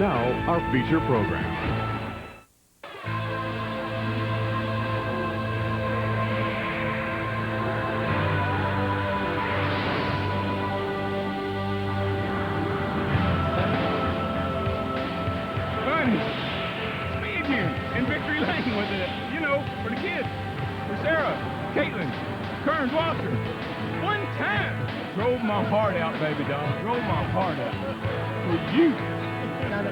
Now, our feature program. Drove my heart out, baby doll. Drove my heart out. For you.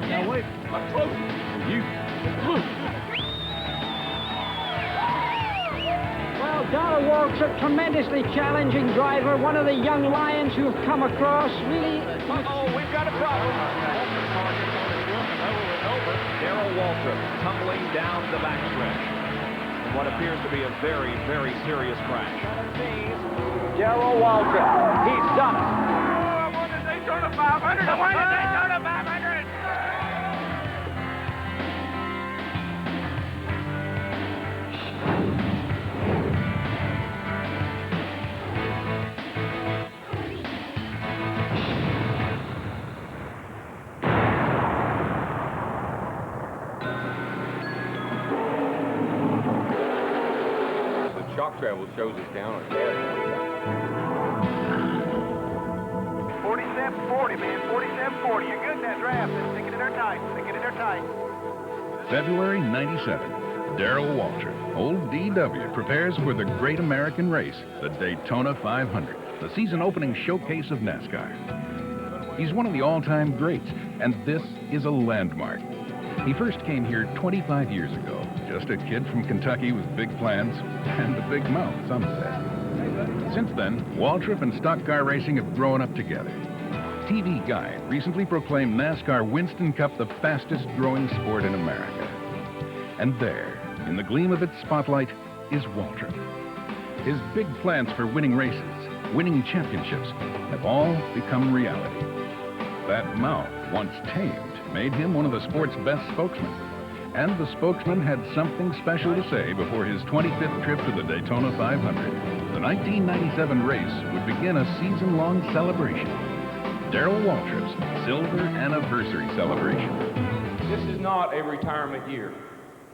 Now wait. My close. For you. Well, Darrell Waltrip, tremendously challenging driver. One of the young lions you've come across. Really. Uh-oh, we've got a problem. Darrell Waltrip tumbling down the backstretch. What appears to be a very, very serious crash. Darrell Waltrip, he's done it. I won the Daytona 500. I won the Daytona 500. Shock travel shows us down on gas. 4740, man. 4740. You're good in that draft. Stick it in there tight. Stick it in there tight. February '97. Darrell Waltrip, old DW, prepares for the great American race, the Daytona 500, the season-opening showcase of NASCAR. He's one of the all-time greats, and this is a landmark. He first came here 25 years ago, just a kid from Kentucky with big plans and a big mouth, some say. Since then, Waltrip and stock car racing have grown up together. TV Guide recently proclaimed NASCAR Winston Cup the fastest-growing sport in America. And there, in the gleam of its spotlight, is Waltrip. His big plans for winning races, winning championships, have all become reality. That mouth, once tamed, made him one of the sport's best spokesmen. And the spokesman had something special to say before his 25th trip to the Daytona 500. The 1997 race would begin a season-long celebration. Darrell Waltrip's Silver Anniversary Celebration. This is not a retirement year.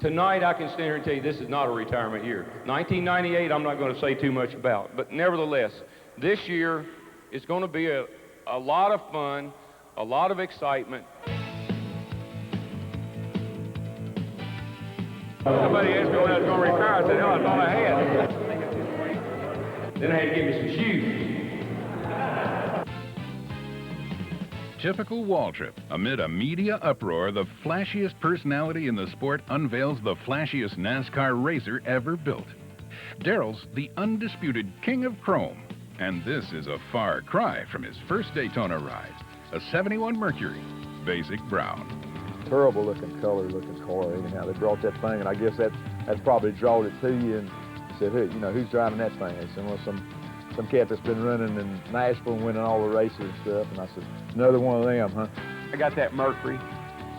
Tonight, I can stand here and tell you this is not a retirement year. 1998, I'm not going to say too much about, but nevertheless, this year is going to be a lot of fun, a lot of excitement. Somebody asked me when I was going to retire. I said, no, I thought I had. Then I had to give me some shoes. Typical Waltrip. Amid a media uproar, the flashiest personality in the sport unveils the flashiest NASCAR racer ever built. Darrell's the undisputed king of chrome, and this is a far cry from his first Daytona ride, a '71 Mercury, basic brown. Terrible looking color, looking car. Anyhow, they brought that thing, and I guess that's probably drawed it to you and said, hey, you know, who's driving that thing? They said, well, some cat that's been running in Nashville and winning all the races and stuff. And I said, another one of them, huh? I got that Mercury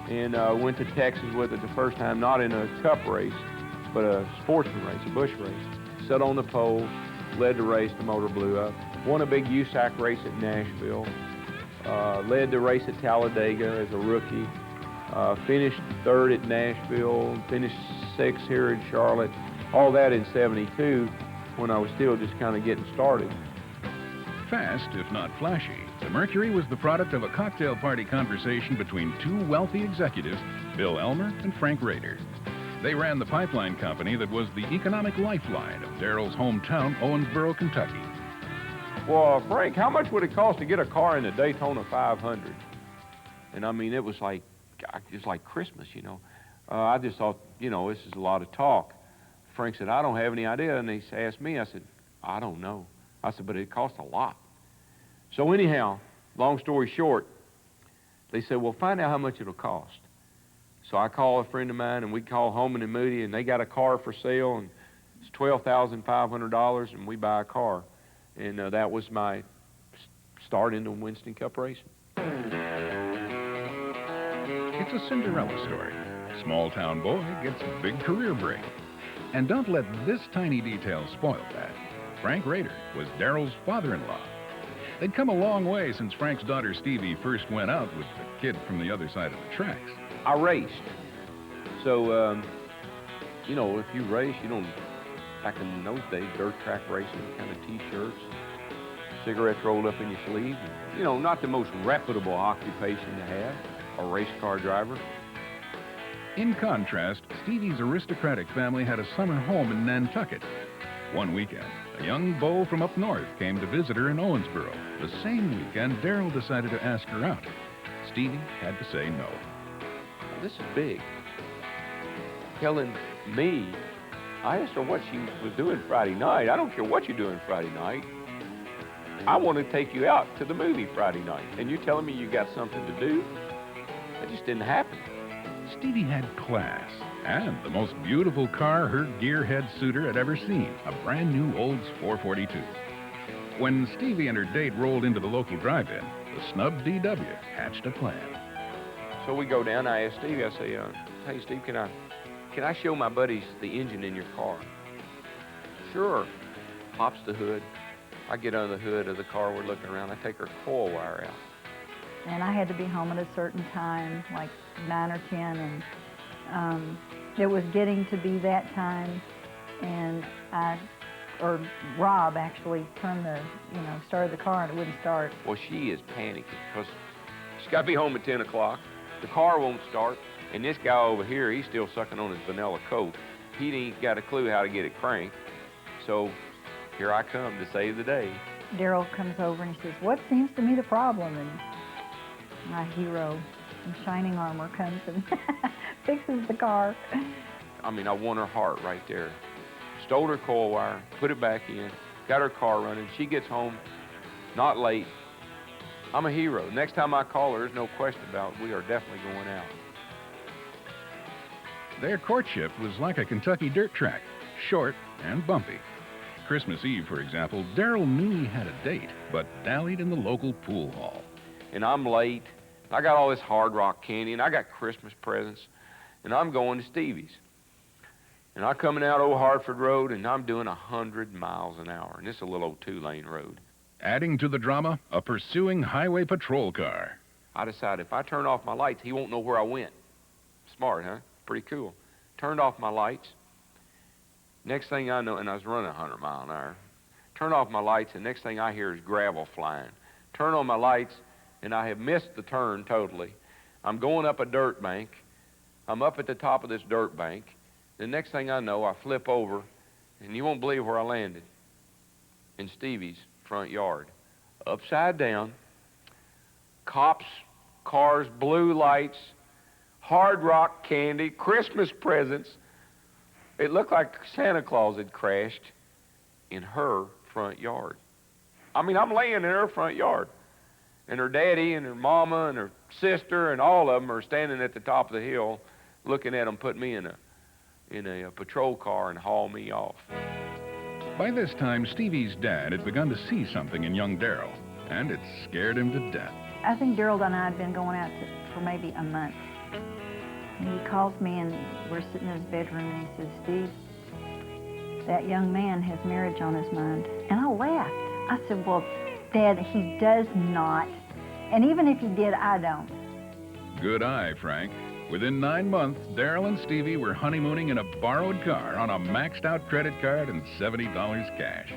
and went to Texas with it the first time, not in a cup race, but a sportsman race, a bush race. Sat on the pole, led the race, the motor blew up. Won a big USAC race at Nashville. Led the race at Talladega as a rookie. Finished third at Nashville, finished sixth here in Charlotte. All that in '72 when I was still just kind of getting started. Fast, if not flashy, the Mercury was the product of a cocktail party conversation between two wealthy executives, Bill Elmer and Frank Rader. They ran the pipeline company that was the economic lifeline of Darrell's hometown, Owensboro, Kentucky. Well, Frank, how much would it cost to get a car in the Daytona 500? And I mean, it was like Christmas, you know. I just thought, you know, this is a lot of talk. Frank said, I don't have any idea. And they asked me, I said, I don't know. I said, but it costs a lot. So anyhow, long story short, they said, well, find out how much it'll cost. So I called a friend of mine, and we called Holman and Moody, and they got a car for sale, and it's $12,500, and we buy a car. And that was my start into Winston Cup racing. It's a Cinderella story. Small-town boy gets a big career break. And don't let this tiny detail spoil that. Frank Rader was Darrell's father-in-law. They'd come a long way since Frank's daughter Stevie first went out with the kid from the other side of the tracks. I raced. So, you know, if you race, you don't, back in those days, dirt track racing, kind of T-shirts, cigarettes rolled up in your sleeve. You know, not the most reputable occupation to have, a race car driver. In contrast, Stevie's aristocratic family had a summer home in Nantucket. One weekend, a young beau from up north came to visit her in Owensboro. The same weekend, Darrell decided to ask her out. Stevie had to say no. This is big. Telling me, I asked her what she was doing Friday night. I don't care what you're doing Friday night. I want to take you out to the movie Friday night. And you're telling me you got something to do? That just didn't happen. Stevie had class and the most beautiful car her gearhead suitor had ever seen, a brand new Olds 442. When Stevie and her date rolled into the local drive-in, the snub DW hatched a plan. So we go down, I ask Stevie, I say, hey Steve, can I show my buddies the engine in your car? Sure. Pops the hood. I get under the hood of the car, we're looking around, I take her coil wire out. And I had to be home at a certain time, like 9 or 10, and it was getting to be that time, and Rob actually turned started the car and it wouldn't start. Well, she is panicking because she's got to be home at 10 o'clock. The car won't start, and this guy over here, he's still sucking on his vanilla Coke. He ain't got a clue how to get it cranked. So here I come to save the day. Darrell comes over and he says, "What seems to be the problem?" And my hero in shining armor comes and fixes the car. I mean, I won her heart right there. Stole her coil wire, put it back in, got her car running. She gets home, not late. I'm a hero. Next time I call her, there's no question about it. We are definitely going out. Their courtship was like a Kentucky dirt track, short and bumpy. Christmas Eve, for example, Darrell knew he had a date, but dallied in the local pool hall. And I'm late. I got all this Hard Rock candy, and I got Christmas presents, and I'm going to Stevie's. And I'm coming out Old Hartford Road, and I'm doing 100 miles an hour, and this is a little old 2-lane road. Adding to the drama, a pursuing highway patrol car. I decided if I turn off my lights, he won't know where I went. Smart, huh? Pretty cool. Turned off my lights. Next thing I know, and I was running 100 miles an hour. Turned off my lights, and next thing I hear is gravel flying. Turn on my lights, and I have missed the turn totally. I'm going up a dirt bank. I'm up at the top of this dirt bank. The next thing I know, I flip over, and you won't believe where I landed. In Stevie's front yard. Upside down. Cops, cars, blue lights, Hard Rock candy, Christmas presents. It looked like Santa Claus had crashed in her front yard. I mean, I'm laying in her front yard. And her daddy and her mama and her sister and all of them are standing at the top of the hill looking at them put me in a patrol car and haul me off. By this time, Stevie's dad had begun to see something in young Darrell, and it scared him to death. I think Darrell and I had been going out for maybe a month. And he calls me, and we're sitting in his bedroom, and he says, "Steve, that young man has marriage on his mind." And I laughed. I said, "Well, Dad, he does not. And even if he did, I don't." Good eye, Frank. Within 9 months, Darrell and Stevie were honeymooning in a borrowed car on a maxed-out credit card and $70 cash.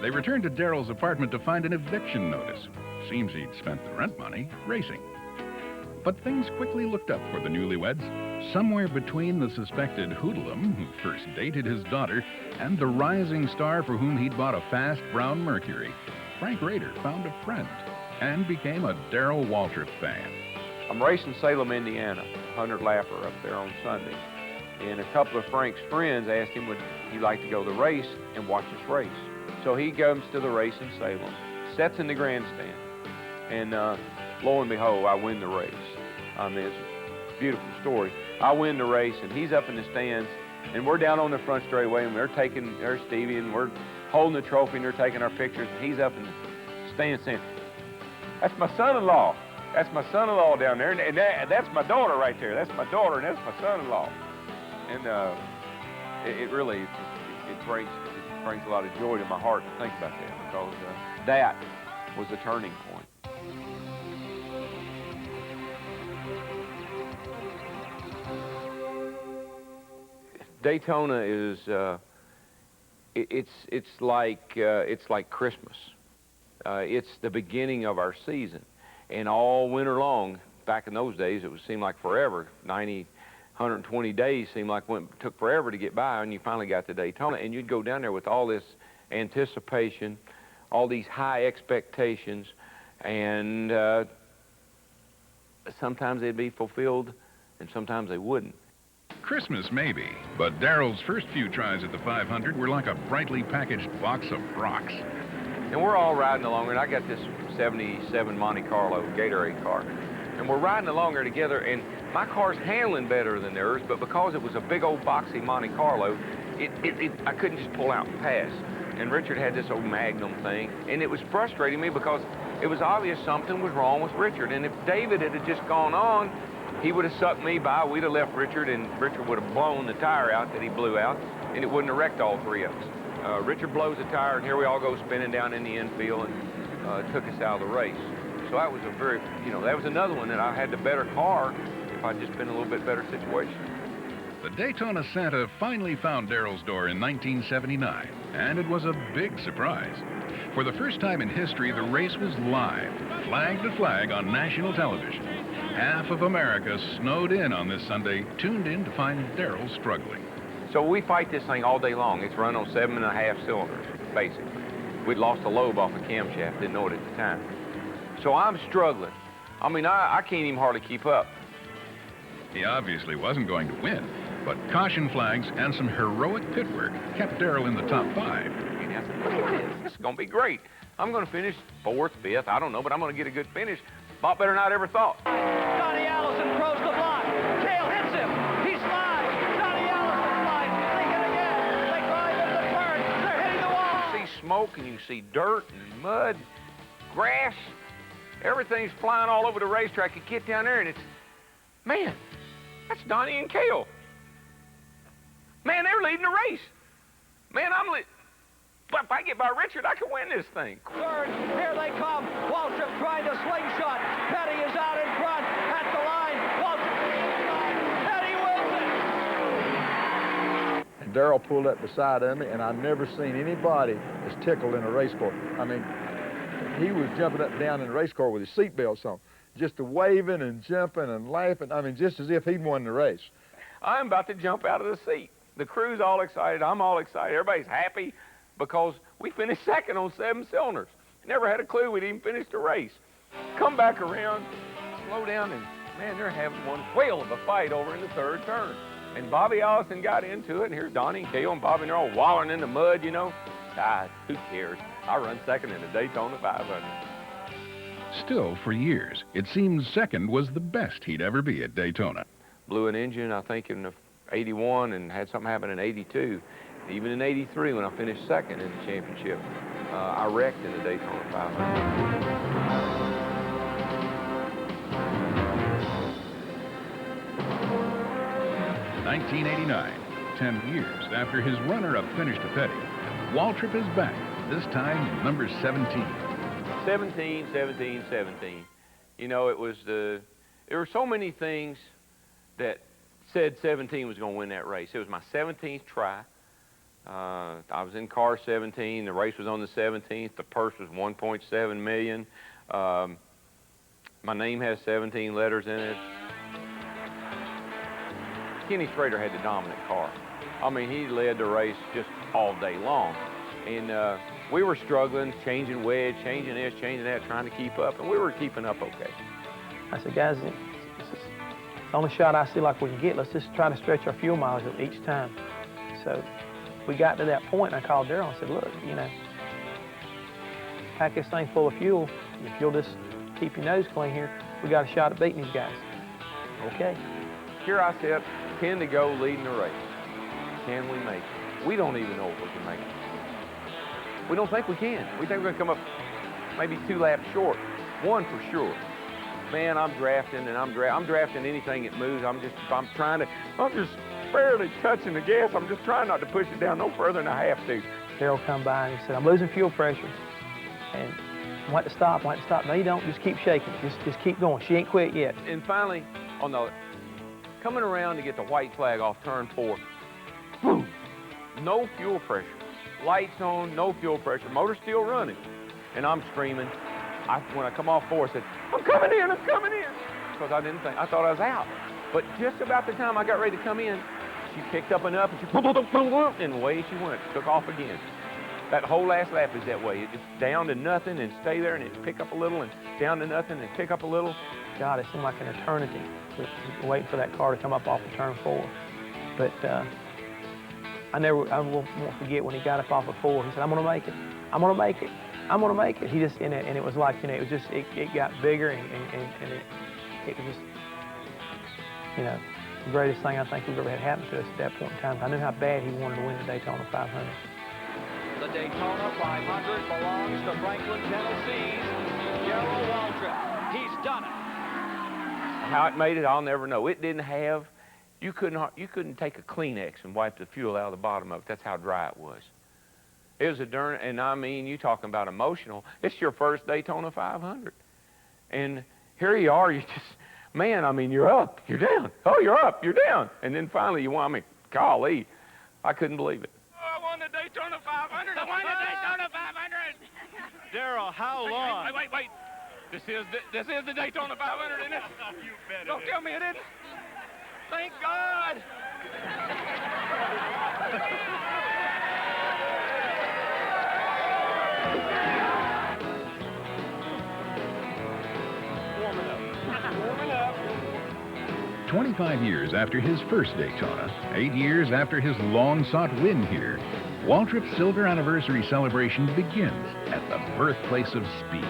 They returned to Darrell's apartment to find an eviction notice. Seems he'd spent the rent money racing. But things quickly looked up for the newlyweds. Somewhere between the suspected hoodlum who first dated his daughter and the rising star for whom he'd bought a fast brown Mercury, Frank Rader found a friend and became a Darrell Waltrip fan. I'm racing Salem, Indiana, 100 lapper up there on Sunday. And a couple of Frank's friends asked him would he like to go to the race and watch us race. So he comes to the race in Salem, sets in the grandstand, and lo and behold, I win the race. I mean, it's a beautiful story. I win the race, and he's up in the stands, and we're down on the front straightaway, and there's Stevie, and we're holding the trophy, and they're taking our pictures, and he's up in the stands saying, "That's my son-in-law. That's my son-in-law down there, and that's my daughter right there. That's my daughter, and that's my son-in-law." And it really brings a lot of joy to my heart to think about that, because that was the turning point. Daytona is it's like Christmas. It's the beginning of our season, and all winter long, back in those days, it would seem like forever. 120 days seemed like took forever to get by, and you finally got to Daytona, and you'd go down there with all this anticipation, all these high expectations, and sometimes they'd be fulfilled, and sometimes they wouldn't. Christmas maybe, but Darrell's first few tries at the 500 were like a brightly packaged box of rocks. And we're all riding along, and I got this 77 Monte Carlo Gatorade car, and we're riding along there together, and my car's handling better than theirs, but because it was a big old boxy Monte Carlo, I couldn't just pull out and pass. And Richard had this old Magnum thing, and it was frustrating me because it was obvious something was wrong with Richard, and if David had just gone on, he would have sucked me by, we'd have left Richard, and Richard would have blown the tire out that he blew out, and it wouldn't have wrecked all three of us. Richard blows the tire, and here we all go spinning down in the infield, and took us out of the race. So that was a very, that was another one that I had the better car if I'd just been in a little bit better situation. The Daytona Santa finally found Darrell's door in 1979, and it was a big surprise. For the first time in history, the race was live, flag to flag on national television. Half of America snowed in on this Sunday, tuned in to find Darrell struggling. So we fight this thing all day long. It's run on 7.5 cylinders, basically. We'd lost a lobe off a camshaft, didn't know it at the time. So I'm struggling. I mean, I can't even hardly keep up. He obviously wasn't going to win, but caution flags and some heroic pit work kept Darrell in the top 5. And I said, look at this. This is going to be great. I'm going to finish 4th, 5th, I don't know, but I'm going to get a good finish. A lot better than I'd ever thought. Donnie Allison throws the block. Cale hits him. He slides. Donnie Allison slides. Thinking again. They climb in the turn. They're hitting the wall. You see smoke, and you see dirt and mud, grass. Everything's flying all over the racetrack. You get down there, and it's, man, that's Donnie and Cale. Man, they're leading the race. Man, but if I get by Richard, I can win this thing. Third, here they come. Waltrip trying to slingshot. Petty is out in front at the line. Waltrip wins it. And Darrell pulled up beside of me, and I've never seen anybody as tickled in a race car. I mean, he was jumping up and down in the race car with his seatbelts on, just waving and jumping and laughing. I mean, just as if he'd won the race. I'm about to jump out of the seat. The crew's all excited. I'm all excited. Everybody's happy because we finished second on 7 cylinders. Never had a clue we'd even finished the race. Come back around, slow down, and man, they're having one whale of a fight over in the 3rd turn. And Bobby Allison got into it, and here's Donnie and Cale and Bobby, and they're all wallowing in the mud, who cares? I run second in the Daytona 500. Still, for years, it seems second was the best he'd ever be at Daytona. Blew an engine, I think, in 81, and had something happen in 82. Even in 83, when I finished second in the championship, I wrecked in the Daytona 500. 1989, 10 years after his runner-up finish to Petty, Waltrip is back, this time in number 17. 17, 17, 17. There were so many things that said 17 was going to win that race. It was my 17th try. I was in car 17. The race was on the 17th. The purse was $1.7 million. My name has 17 letters in it. Kenny Schrader had the dominant car. I mean, he led the race just all day long. And we were struggling, changing wedge, changing this, changing that, trying to keep up, and we were keeping up okay. I said, guys, it's the only shot I see like we can get. Let's just try to stretch our fuel mileage each time. So we got to that point, and I called Darrell and said, look, pack this thing full of fuel. If you'll just keep your nose clean here, we got a shot at beating these guys. Okay. Here I sit, 10 to go, leading the race. Can we make it? We don't even know if we can make it. We don't think we can. We think we're gonna come up maybe 2 laps short. 1 for sure. Man, I'm drafting, and I'm drafting anything that moves. I'm just barely touching the gas. I'm just trying not to push it down no further than I have to. Darrell come by and he said, I'm losing fuel pressure. And Want to stop, want to stop. No, you don't. Just keep shaking. Just keep going. She ain't quit yet. And finally, on the coming around to get the white flag off turn 4, boom, no fuel pressure. Lights on, no fuel pressure. Motor's still running. And I'm screaming. When I come off 4, I said, I'm coming in, because I thought I was out. But just about the time I got ready to come in, she picked up enough and she, and away she went, took off again. That whole last lap is that way. It just down to nothing and stay there, and it pick up a little, and down to nothing and pick up a little. God, it seemed like an eternity waiting for that car to come up off of turn 4. But I won't forget when he got up off of 4. He said, I'm gonna make it. I'm gonna make it. I'm gonna make it. He just, and it was like, you know, it was just, it got bigger, and it was just, you know, the greatest thing I think we've ever had happen to us at that point in time. I knew how bad he wanted to win the Daytona 500. The Daytona 500 belongs to Franklin, Tennessee's Darrell Waltrip. He's done it. How it made it, I'll never know. It didn't have, you couldn't take a Kleenex and wipe the fuel out of the bottom of it. That's how dry it was. It was a darn, and I mean, you talking about emotional. It's your first Daytona 500. And here you are, you just, man, I mean, you're up, you're down. Oh, you're up, you're down. And then finally you won. I mean, golly, I couldn't believe it. I won the Daytona 500. I won the Daytona 500. Darrell, how long? Wait. This is the Daytona 500, isn't it? You bet it Don't is. tell me it isn't. Thank God. Warming up. 25 years after his first Daytona, 8 years after his long-sought win here, Waltrip's silver anniversary celebration begins at the birthplace of speed.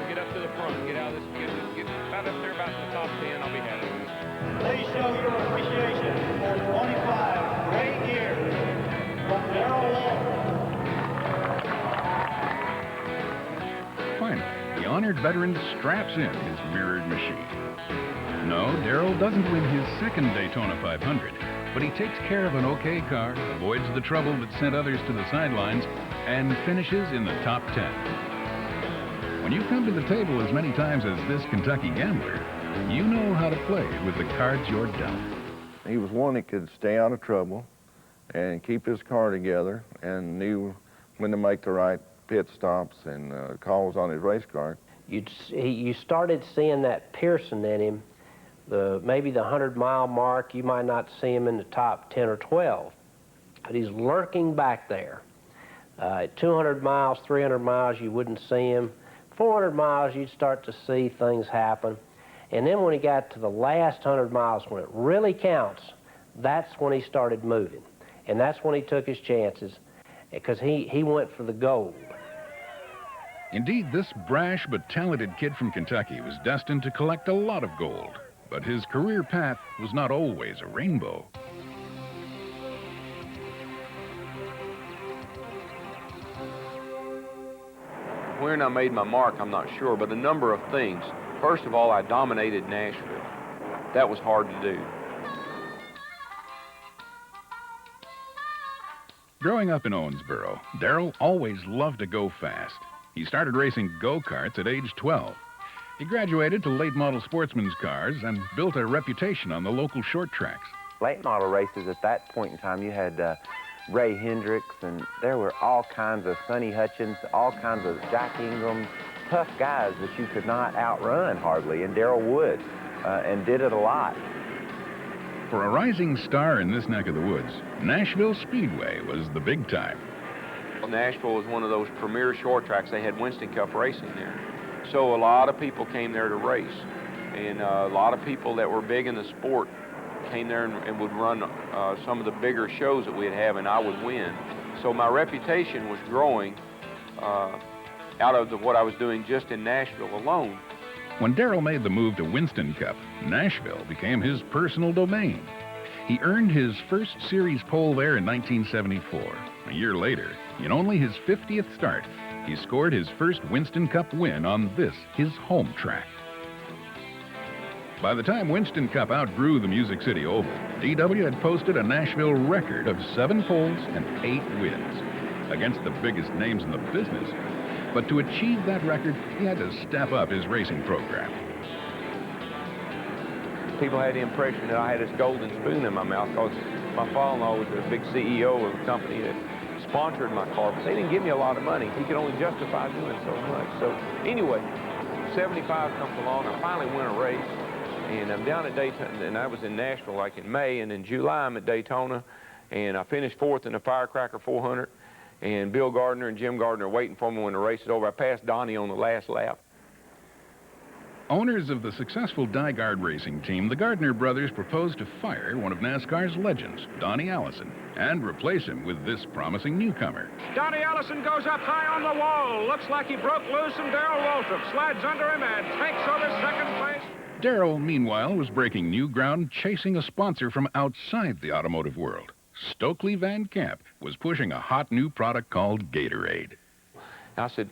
Get up to the front, get out of this, get about up there, about the top 10, I'll be happy. Please show your appreciation for 25 great years from Darrell Waltrip. Finally, the honored veteran straps in his mirrored machine. No, Darrell doesn't win his second Daytona 500, but he takes care of an okay car, avoids the trouble that sent others to the sidelines, and finishes in the top 10. When you come to the table as many times as this Kentucky gambler, you know how to play with the cards you're dealt. He was one that could stay out of trouble and keep his car together and knew when to make the right pit stops and calls on his race car. You started seeing that Pearson in him. Maybe the 100-mile mark, you might not see him in the top 10 or 12, but he's lurking back there. At 200 miles, 300 miles, you wouldn't see him. 400 miles, you'd start to see things happen. And then when he got to the last 100 miles, when it really counts, that's when he started moving. And that's when he took his chances, because he went for the gold. Indeed, this brash but talented kid from Kentucky was destined to collect a lot of gold. But his career path was not always a rainbow. When I made my mark, I'm not sure, but a number of things. First of all, I dominated Nashville. That was hard to do. Growing up in Owensboro, Darrell always loved to go fast. He started racing go-karts at age 12. He graduated to late model sportsman's cars and built a reputation on the local short tracks. Late model races at that point in time, you had Ray Hendricks, and there were all kinds of Sonny Hutchins, all kinds of Jack Ingram, tough guys that you could not outrun hardly, and Darrell would, and did it a lot. For a rising star in this neck of the woods, Nashville Speedway was the big time. Nashville was one of those premier short tracks. They had Winston Cup racing there. So a lot of people came there to race, and a lot of people that were big in the sport came there and would run some of the bigger shows that we'd have, and I would win. So my reputation was growing out of what I was doing just in Nashville alone. When Darrell made the move to Winston Cup, Nashville became his personal domain. He earned his first series pole there in 1974. A year later, in only his 50th start, he scored his first Winston Cup win on this, his home track. By the time Winston Cup outgrew the Music City Oval, DW had posted a Nashville record of 7 poles and 8 wins. Against the biggest names in the business, But to achieve that record, he had to step up his racing program. People had the impression that I had this golden spoon in my mouth because my father-in-law was a big CEO of a company that sponsored my car, but they didn't give me a lot of money. He could only justify doing so much. So anyway, 75 comes along. I finally win a race, and I'm down at Daytona, and I was in Nashville like in May, and in July I'm at Daytona, and I finished 4th in the Firecracker 400, and Bill Gardner and Jim Gardner are waiting for me when the race is over. I passed Donnie on the last lap. Owners of the successful Dyguard racing team, the Gardner brothers proposed to fire one of NASCAR's legends, Donnie Allison, and replace him with this promising newcomer. Donnie Allison goes up high on the wall. Looks like he broke loose, and Darrell Waltrip slides under him and takes over second place. Darrell, meanwhile, was breaking new ground, chasing a sponsor from outside the automotive world. Stokely Van Camp was pushing a hot new product called Gatorade. I said,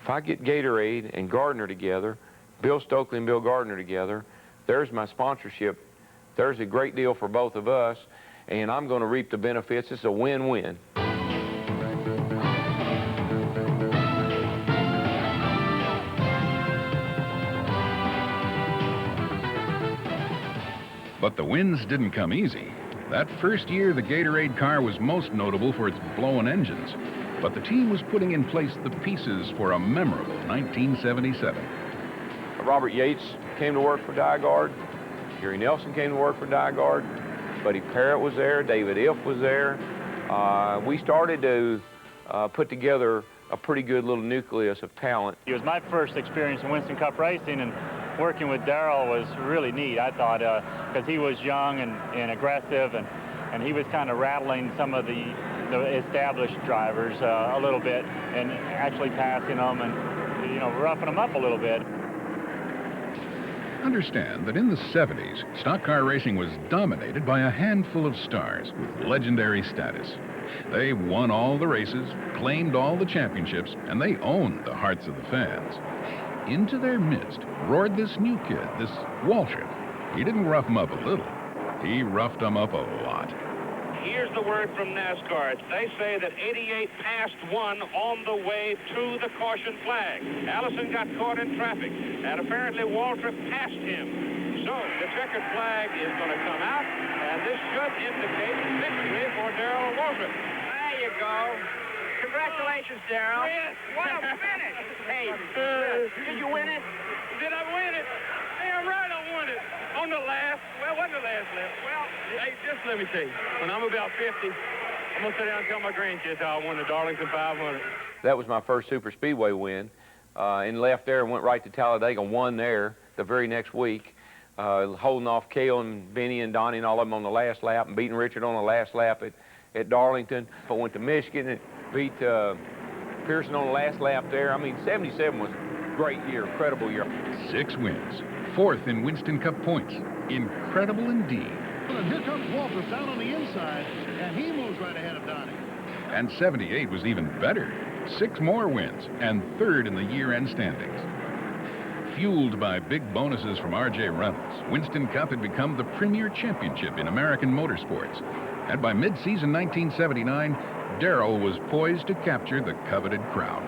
if I get Gatorade and Gardner together, Bill Stokely and Bill Gardner together, there's my sponsorship. There's a great deal for both of us, and I'm going to reap the benefits. It's a win-win. But the wins didn't come easy. That first year, the Gatorade car was most notable for its blown engines. But the team was putting in place the pieces for a memorable 1977. Robert Yates came to work for Dyguard. Gary Nelson came to work for Dyguard. Buddy Parrott was there. David Iff was there. We started to put together a pretty good little nucleus of talent. It was my first experience in Winston Cup racing, and working with Darrell was really neat, I thought, because he was young and aggressive, and he was kind of rattling some of the established drivers a little bit and actually passing them and, you know, roughing them up a little bit. Understand that in the 70s, stock car racing was dominated by a handful of stars with legendary status. They won all the races, claimed all the championships, and they owned the hearts of the fans. Into their midst roared this new kid, this Waltrip. He didn't rough him up a little. He roughed him up a lot. Here's the word from NASCAR. They say that 88 passed 1 on the way to the caution flag. Allison got caught in traffic, and apparently Waltrip passed him. So the checkered flag is going to come out, and this should indicate victory for Darrell Waltrip. There you go. Congratulations, Darrell. Yes, what a finish. Hey, did you win it? Did I win it? Damn right I won it. On the last, well, wasn't the last lap. Well, hey, just let me tell you, when I'm about 50, I'm going to sit down and tell my grandkids how I won the Darlington 500. That was my first super speedway win, and left there and went right to Talladega, won there the very next week, holding off Cale and Benny and Donnie and all of them on the last lap, and beating Richard on the last lap at Darlington. I went to Michigan and beat Pearson on the last lap there. I mean, 77 was a great year, incredible year. 6 wins, 4th in Winston Cup points. Incredible indeed. And here comes Waltrip down on the inside, and he moves right ahead of Donnie. And 78 was even better. 6 more wins, and 3rd in the year-end standings. Fueled by big bonuses from R.J. Reynolds, Winston Cup had become the premier championship in American motorsports. And by mid-season 1979, Darrell was poised to capture the coveted crown.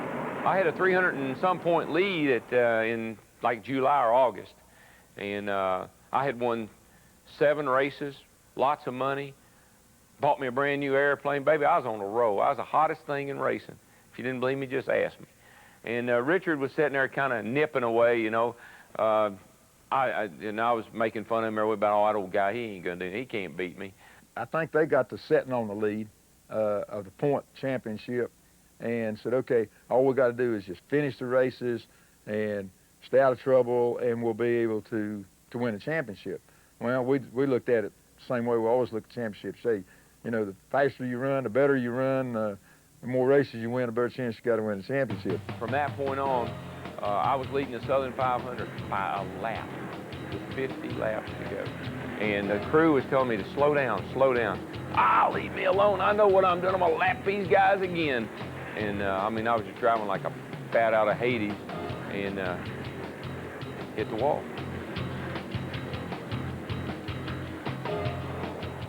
I had a 300 and some point lead in like July or August. And I had won 7 races, lots of money, bought me a brand new airplane. Baby, I was on a roll. I was the hottest thing in racing. If you didn't believe me, just ask me. And Richard was sitting there kind of nipping away, you know. And I was making fun of him everywhere about, oh, that old guy, he ain't gonna do it. He can't beat me. I think they got to sitting on the lead of the point championship and said, okay, all we got to do is just finish the races and stay out of trouble, and we'll be able to win a championship. Well, we looked at it the same way we always look at championships. Say, you know, the faster you run, the better you run, the more races you win, the better chance you got to win the championship. From that point on, I was leading the Southern 500 by a lap with 50 laps to go. And the crew was telling me to slow down, slow down. Ah, leave me alone. I know what I'm doing. I'm going to lap these guys again. And, I mean, I was just driving like a bat out of Hades and hit the wall.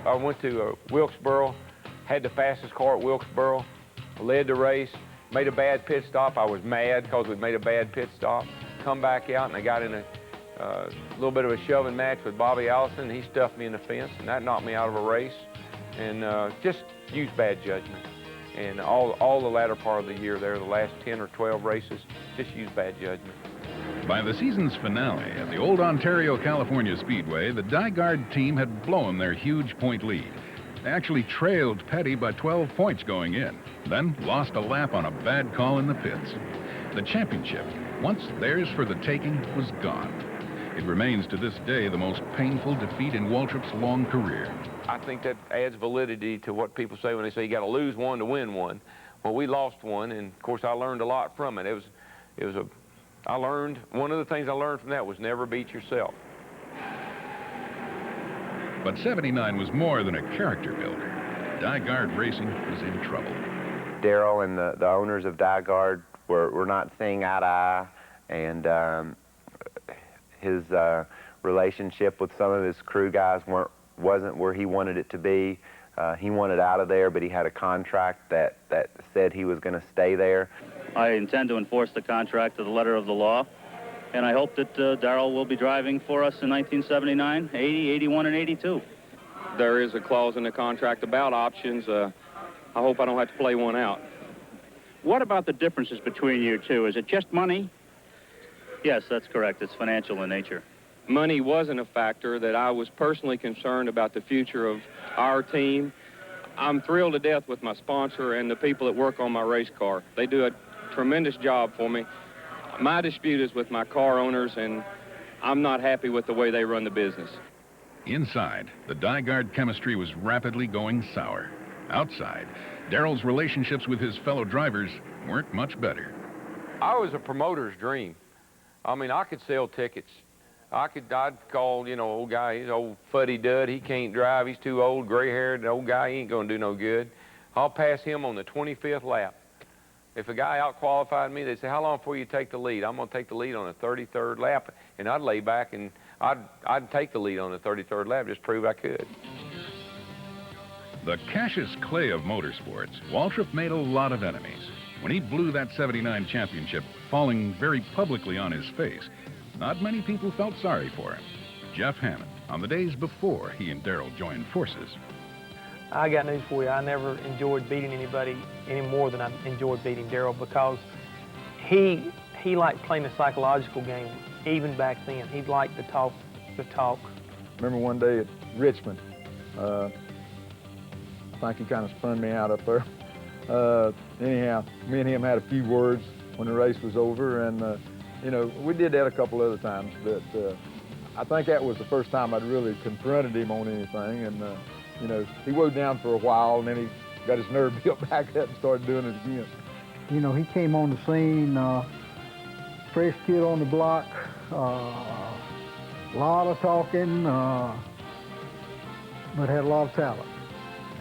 I went to Wilkesboro, had the fastest car at Wilkesboro, led the race, made a bad pit stop. I was mad because we made a bad pit stop. Come back out, and I got in a little bit of a shoving match with Bobby Allison. He stuffed me in the fence, and that knocked me out of a race. And just used bad judgment. And all the latter part of the year there, the last 10 or 12 races, just used bad judgment. By the season's finale at the old Ontario, California Speedway, the Dygard team had blown their huge point lead. They actually trailed Petty by 12 points going in, then lost a lap on a bad call in the pits. The championship, once theirs for the taking, was gone. It remains to this day the most painful defeat in Waltrip's long career. I think that adds validity to what people say when they say you got to lose one to win one. Well, we lost one, and of course I learned a lot from it. One of the things I learned from that was never beat yourself. But 79 was more than a character builder. Dygard Racing was in trouble. Darrell and the owners of Dygard were not seeing eye to eye, and his relationship with some of his crew guys wasn't where he wanted it to be. He wanted out of there, but he had a contract that said he was going to stay there. I intend to enforce the contract to the letter of the law, and I hope that Darrell will be driving for us in 1979, 80, 81, and 82. There is a clause in the contract about options. I hope I don't have to play one out. What about the differences between you two? Is it just money? Yes, that's correct. It's financial in nature. Money wasn't a factor that I was personally concerned about the future of our team. I'm thrilled to death with my sponsor and the people that work on my race car. They do a tremendous job for me. My dispute is with my car owners, and I'm not happy with the way they run the business. Inside, the Dygard chemistry was rapidly going sour. Outside, Darrell's relationships with his fellow drivers weren't much better. I was a promoter's dream. I mean, I could sell tickets. I'd call, you know, old guy, he's old fuddy-dud, he can't drive, he's too old, gray-haired, the old guy, he ain't gonna do no good. I'll pass him on the 25th lap. If a guy out-qualified me, they'd say, how long before you take the lead? I'm gonna take the lead on the 33rd lap, and I'd lay back and I'd take the lead on the 33rd lap, just prove I could. The Cassius Clay of motorsports, Waltrip made a lot of enemies. When he blew that 79 championship, falling very publicly on his face, not many people felt sorry for him. Jeff Hammond, on the days before he and Darrell joined forces. I got news for you. I never enjoyed beating anybody any more than I enjoyed beating Darrell, because he liked playing the psychological game even back then. He liked the talk. Remember one day at Richmond, I think he kind of spun me out up there. Anyhow, me and him had a few words when the race was over, and you know, we did that a couple other times, but I think that was the first time I'd really confronted him on anything, and you know, he woed down for a while, and then he got his nerve built back up and started doing it again. You know, he came on the scene, fresh kid on the block, a lot of talking, but had a lot of talent.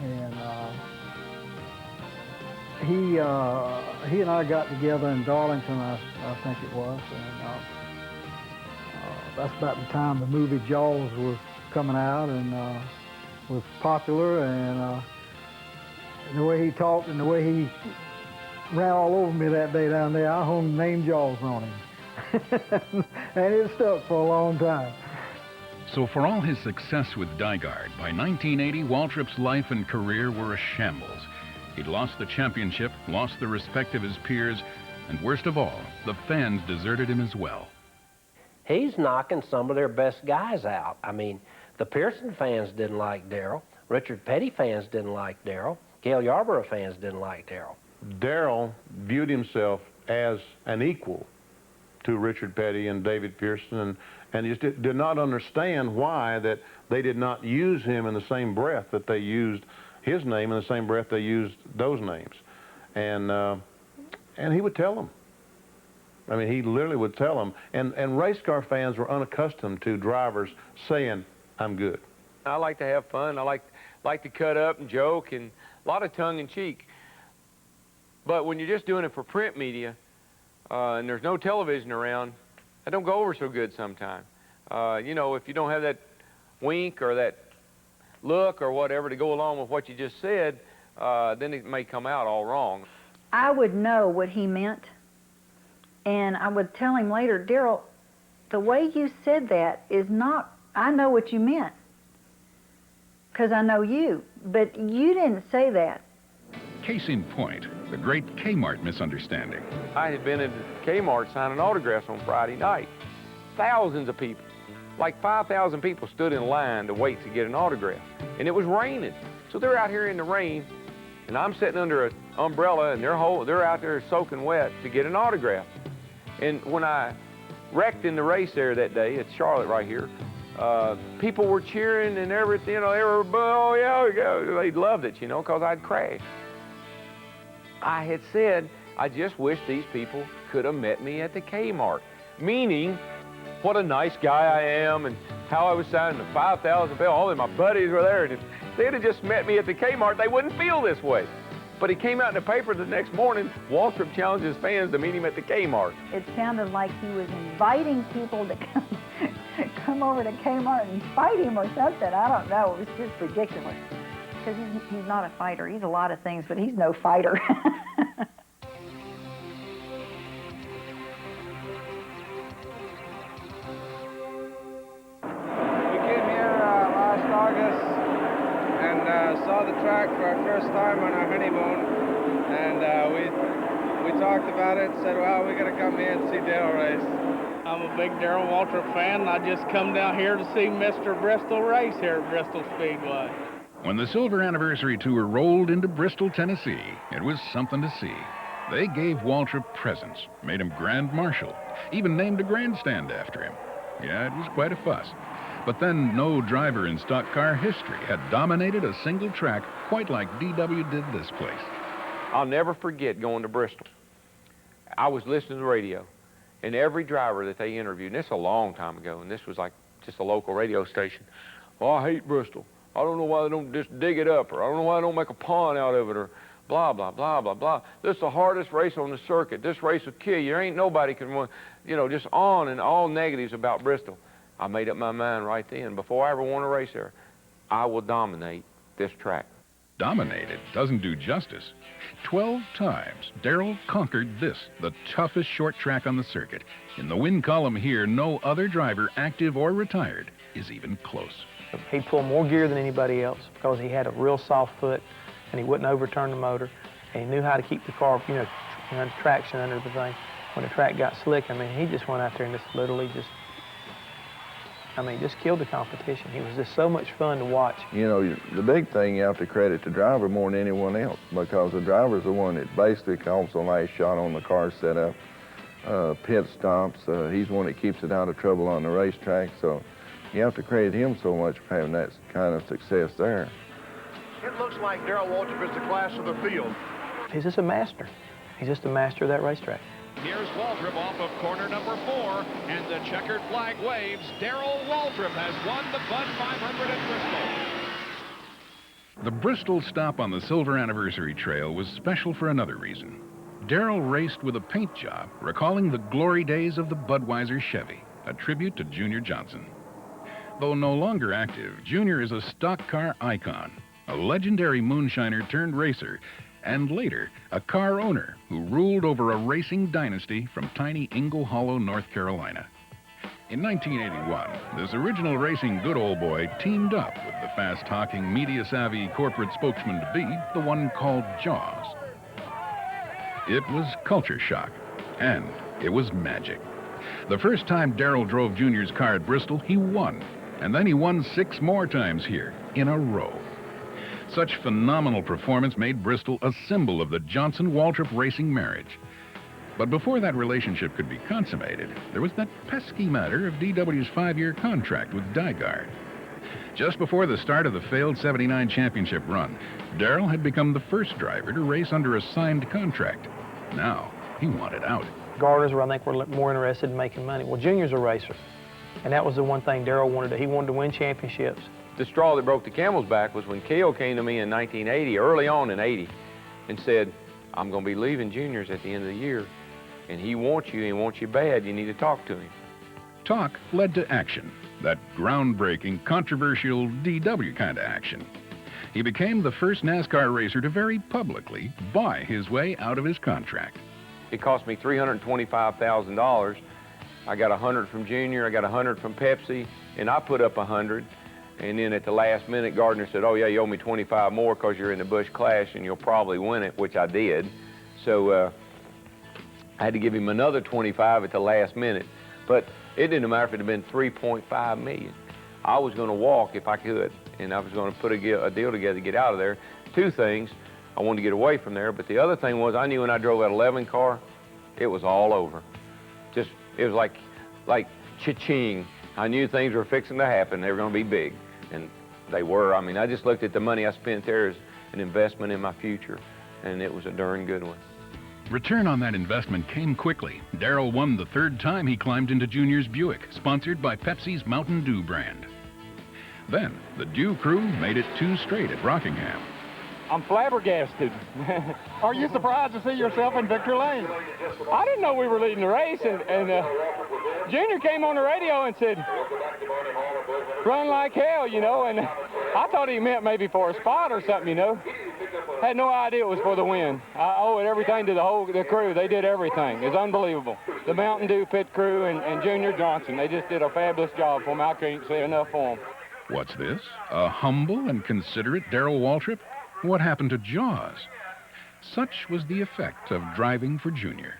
And he and I got together in Darlington, I think it was, and that's about the time the movie Jaws was coming out and was popular, and the way he talked and the way he ran all over me that day down there, I hung the name Jaws on him. And it stuck for a long time. So for all his success with Dygard, by 1980, Waltrip's life and career were a shambles. He'd lost the championship, lost the respect of his peers, and worst of all, the fans deserted him as well. He's knocking some of their best guys out. I mean, the Pearson fans didn't like Darrell. Richard Petty fans didn't like Darrell. Cale Yarborough fans didn't like Darrell. Darrell viewed himself as an equal to Richard Petty and David Pearson, and just did not understand why that they did not use him in the same breath that they used his name, in the same breath they used those names. And he would tell them. I mean, he literally would tell them. And race car fans were unaccustomed to drivers saying, I'm good. I like to have fun. I like to cut up and joke, and a lot of tongue-in-cheek. But when you're just doing it for print media, and there's no television around, that don't go over so good sometimes. You know, if you don't have that wink or that look or whatever to go along with what you just said, then it may come out all wrong. I would know what he meant, and I would tell him later, Darrell, the way you said that is not, I know what you meant, because I know you, but you didn't say that. Case in point, the great Kmart misunderstanding. I had been at Kmart signing autographs on Friday night. Thousands of people, like 5,000 people stood in line to wait to get an autograph. And it was raining. So they're out here in the rain, and I'm sitting under an umbrella, and they're out there soaking wet to get an autograph. And when I wrecked in the race there that day, it's Charlotte right here, people were cheering and everything, you know, they were, oh yeah, they loved it, you know, because I'd crashed. I had said, I just wish these people could have met me at the Kmart, meaning what a nice guy I am and how I was signing the 5,000 people, all of my buddies were there, and if they'd have just met me at the Kmart, they wouldn't feel this way. But he came out in the paper the next morning, Waltrip challenged his fans to meet him at the Kmart. It sounded like he was inviting people to come over to Kmart and fight him or something. I don't know, it was just ridiculous. Because he's not a fighter. He's a lot of things, but he's no fighter. We came here last August and saw the track for our first time on our honeymoon, and we talked about it and said, well, we got to come here and see Darrell race. I'm a big Darrell Waltrip fan. I just come down here to see Mr. Bristol race here at Bristol Speedway. When the Silver Anniversary Tour rolled into Bristol, Tennessee, it was something to see. They gave Waltrip presents, made him Grand Marshal, even named a grandstand after him. Yeah, it was quite a fuss. But then no driver in stock car history had dominated a single track quite like DW did this place. I'll never forget going to Bristol. I was listening to the radio, and every driver that they interviewed, and this is a long time ago, and this was like just a local radio station. Oh, I hate Bristol. I don't know why they don't just dig it up, or I don't know why they don't make a pond out of it, or blah, blah, blah, blah, blah. This is the hardest race on the circuit. This race will kill you. There ain't nobody can win, you know, just on and all negatives about Bristol. I made up my mind right then, before I ever won a race there, I will dominate this track. Dominated doesn't do justice. 12 times, Darrell conquered this, the toughest short track on the circuit. In the win column here, no other driver, active or retired, is even close. He pulled more gear than anybody else because he had a real soft foot and he wouldn't overturn the motor. And he knew how to keep the car, you know, traction under the thing. When the track got slick, I mean, he just went out there and just literally just killed the competition. He was just so much fun to watch. You know, the big thing you have to credit the driver more than anyone else, because the driver's the one that basically calls the last shot on the car setup, pit stops. He's the one that keeps it out of trouble on the racetrack. So you have to credit him so much for having that kind of success there. It looks like Darrell Waltrip is the class of the field. He's just a master. He's just a master of that racetrack. Here's Waltrip off of corner number 4, and the checkered flag waves. Darrell Waltrip has won the Bud 500 at Bristol. The Bristol stop on the Silver Anniversary Trail was special for another reason. Darrell raced with a paint job, recalling the glory days of the Budweiser Chevy, a tribute to Junior Johnson. Though no longer active, Junior is a stock car icon, a legendary moonshiner turned racer, and later, a car owner who ruled over a racing dynasty from tiny Ingle Hollow, North Carolina. In 1981, this original racing good old boy teamed up with the fast-talking, media-savvy corporate spokesman-to-be, the one called Jaws. It was culture shock, and it was magic. The first time Darrell drove Junior's car at Bristol, he won, and then he won 6 more times here in a row. Such phenomenal performance made Bristol a symbol of the Johnson-Waltrip racing marriage. But before that relationship could be consummated, there was that pesky matter of DW's 5-year contract with Dygaard. Just before the start of the failed '79 championship run, Darrell had become the first driver to race under a signed contract. Now, he wanted out. Gardeners, I think, were more interested in making money. Well, Junior's a racer, and that was the one thing Darrell wanted to do. He wanted to win championships. The straw that broke the camel's back was when Cale came to me in 1980, early on in 80, and said, I'm going to be leaving Juniors at the end of the year, and he wants you, and he wants you bad. You need to talk to him. Talk led to action, that groundbreaking, controversial DW kind of action. He became the first NASCAR racer to very publicly buy his way out of his contract. It cost me $325,000. I got 100 from Junior, I got 100 from Pepsi, and I put up 100. And then at the last minute, Gardner said, oh yeah, you owe me 25 more because you're in the Busch Clash and you'll probably win it, which I did. So I had to give him another 25 at the last minute. But it didn't matter if it had been 3.5 million. I was going to walk if I could, and I was going to put a deal together to get out of there. Two things, I wanted to get away from there, but the other thing was I knew when I drove that 11 car, it was all over. Just, it was like cha-ching. I knew things were fixing to happen. They were going to be big, and they were. I mean, I just looked at the money I spent there as an investment in my future, and it was a darn good one. Return on that investment came quickly. Darrell won the third time he climbed into Junior's Buick, sponsored by Pepsi's Mountain Dew brand. Then, the Dew crew made it 2 straight at Rockingham. I'm flabbergasted. Are you surprised to see yourself in victory lane? I didn't know we were leading the race, and Junior came on the radio and said, run like hell, you know, and I thought he meant maybe for a spot or something, you know. Had no idea it was for the win. I owe it everything to the crew. They did everything. It's unbelievable. The Mountain Dew pit crew and Junior Johnson, they just did a fabulous job for me. I can't say enough for them. What's this? A humble and considerate Darrell Waltrip? What happened to Jaws? Such was the effect of driving for Junior.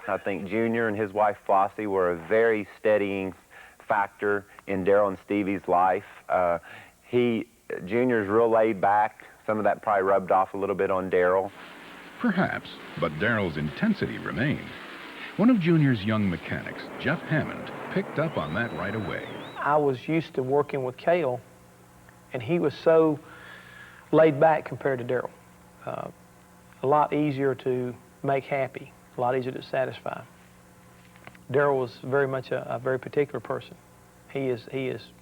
I think Junior and his wife Flossie were a very steadying factor in Darrell and Stevie's life. Junior's real laid back. Some of that probably rubbed off a little bit on Darrell. Perhaps, but Darrell's intensity remained. One of Junior's young mechanics, Jeff Hammond, picked up on that right away. I was used to working with Cale, and he was so laid back compared to Darrell. A lot easier to make happy, a lot easier to satisfy. Darrell was very much a very particular person. He is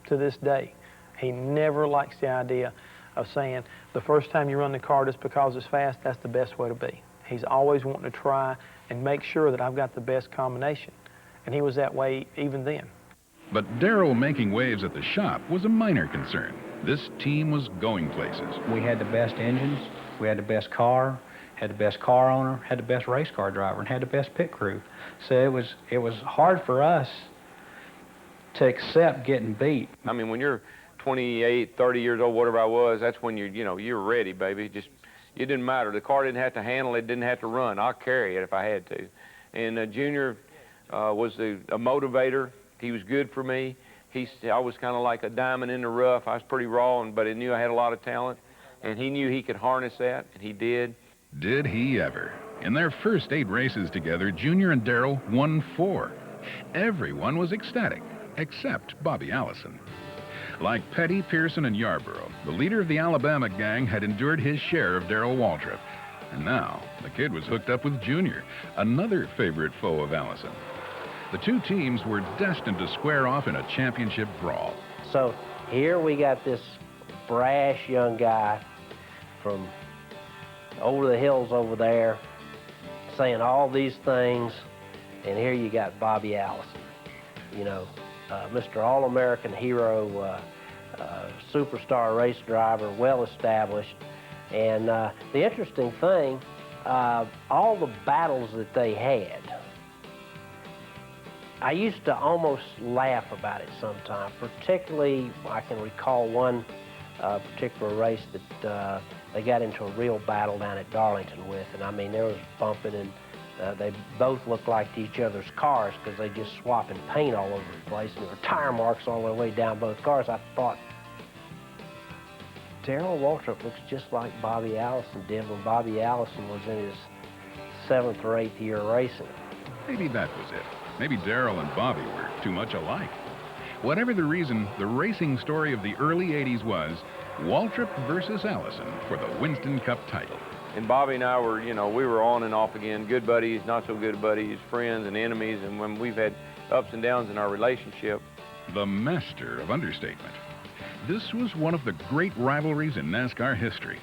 to this day. He never likes the idea of saying the first time you run the car just because it's fast, that's the best way to be. He's always wanting to try and make sure that I've got the best combination. And he was that way even then. But Darrell making waves at the shop was a minor concern. This team was going places. We had the best engines, we had the best car, had the best car owner, had the best race car driver, and had the best pit crew. So it was hard for us to accept getting beat. I mean, when you're 28, 30 years old, whatever I was, that's when you're ready, baby. Just, it didn't matter. The car didn't have to handle it, didn't have to run. I'll carry it if I had to. And Junior was a motivator. He was good for me. I was kind of like a diamond in the rough. I was pretty raw, but he knew I had a lot of talent, and he knew he could harness that, and he did. Did he ever? In their first 8 races together, Junior and Darrell won 4. Everyone was ecstatic, except Bobby Allison. Like Petty, Pearson, and Yarborough, the leader of the Alabama gang had endured his share of Darrell Waltrip. And now, the kid was hooked up with Junior, another favorite foe of Allison. The two teams were destined to square off in a championship brawl. So here we got this brash young guy from over the hills over there saying all these things, and here you got Bobby Allison, you know, Mr. All-American hero, superstar race driver, well-established. And the interesting thing, all the battles that they had, I used to almost laugh about it sometimes. Particularly, I can recall one particular race that they got into a real battle down at Darlington with. And I mean, there was bumping, and they both looked like each other's cars because they just swapping paint all over the place. And there were tire marks all the way down both cars. I thought, Darrell Waltrip looks just like Bobby Allison did when Bobby Allison was in his 7th or 8th year racing. Maybe that was it. Maybe Darrell and Bobby were too much alike. Whatever the reason, the racing story of the early 80s was Waltrip versus Allison for the Winston Cup title. And Bobby and I were, we were on and off again, good buddies, not so good buddies, friends and enemies, and when we've had ups and downs in our relationship. The master of understatement. This was one of the great rivalries in NASCAR history.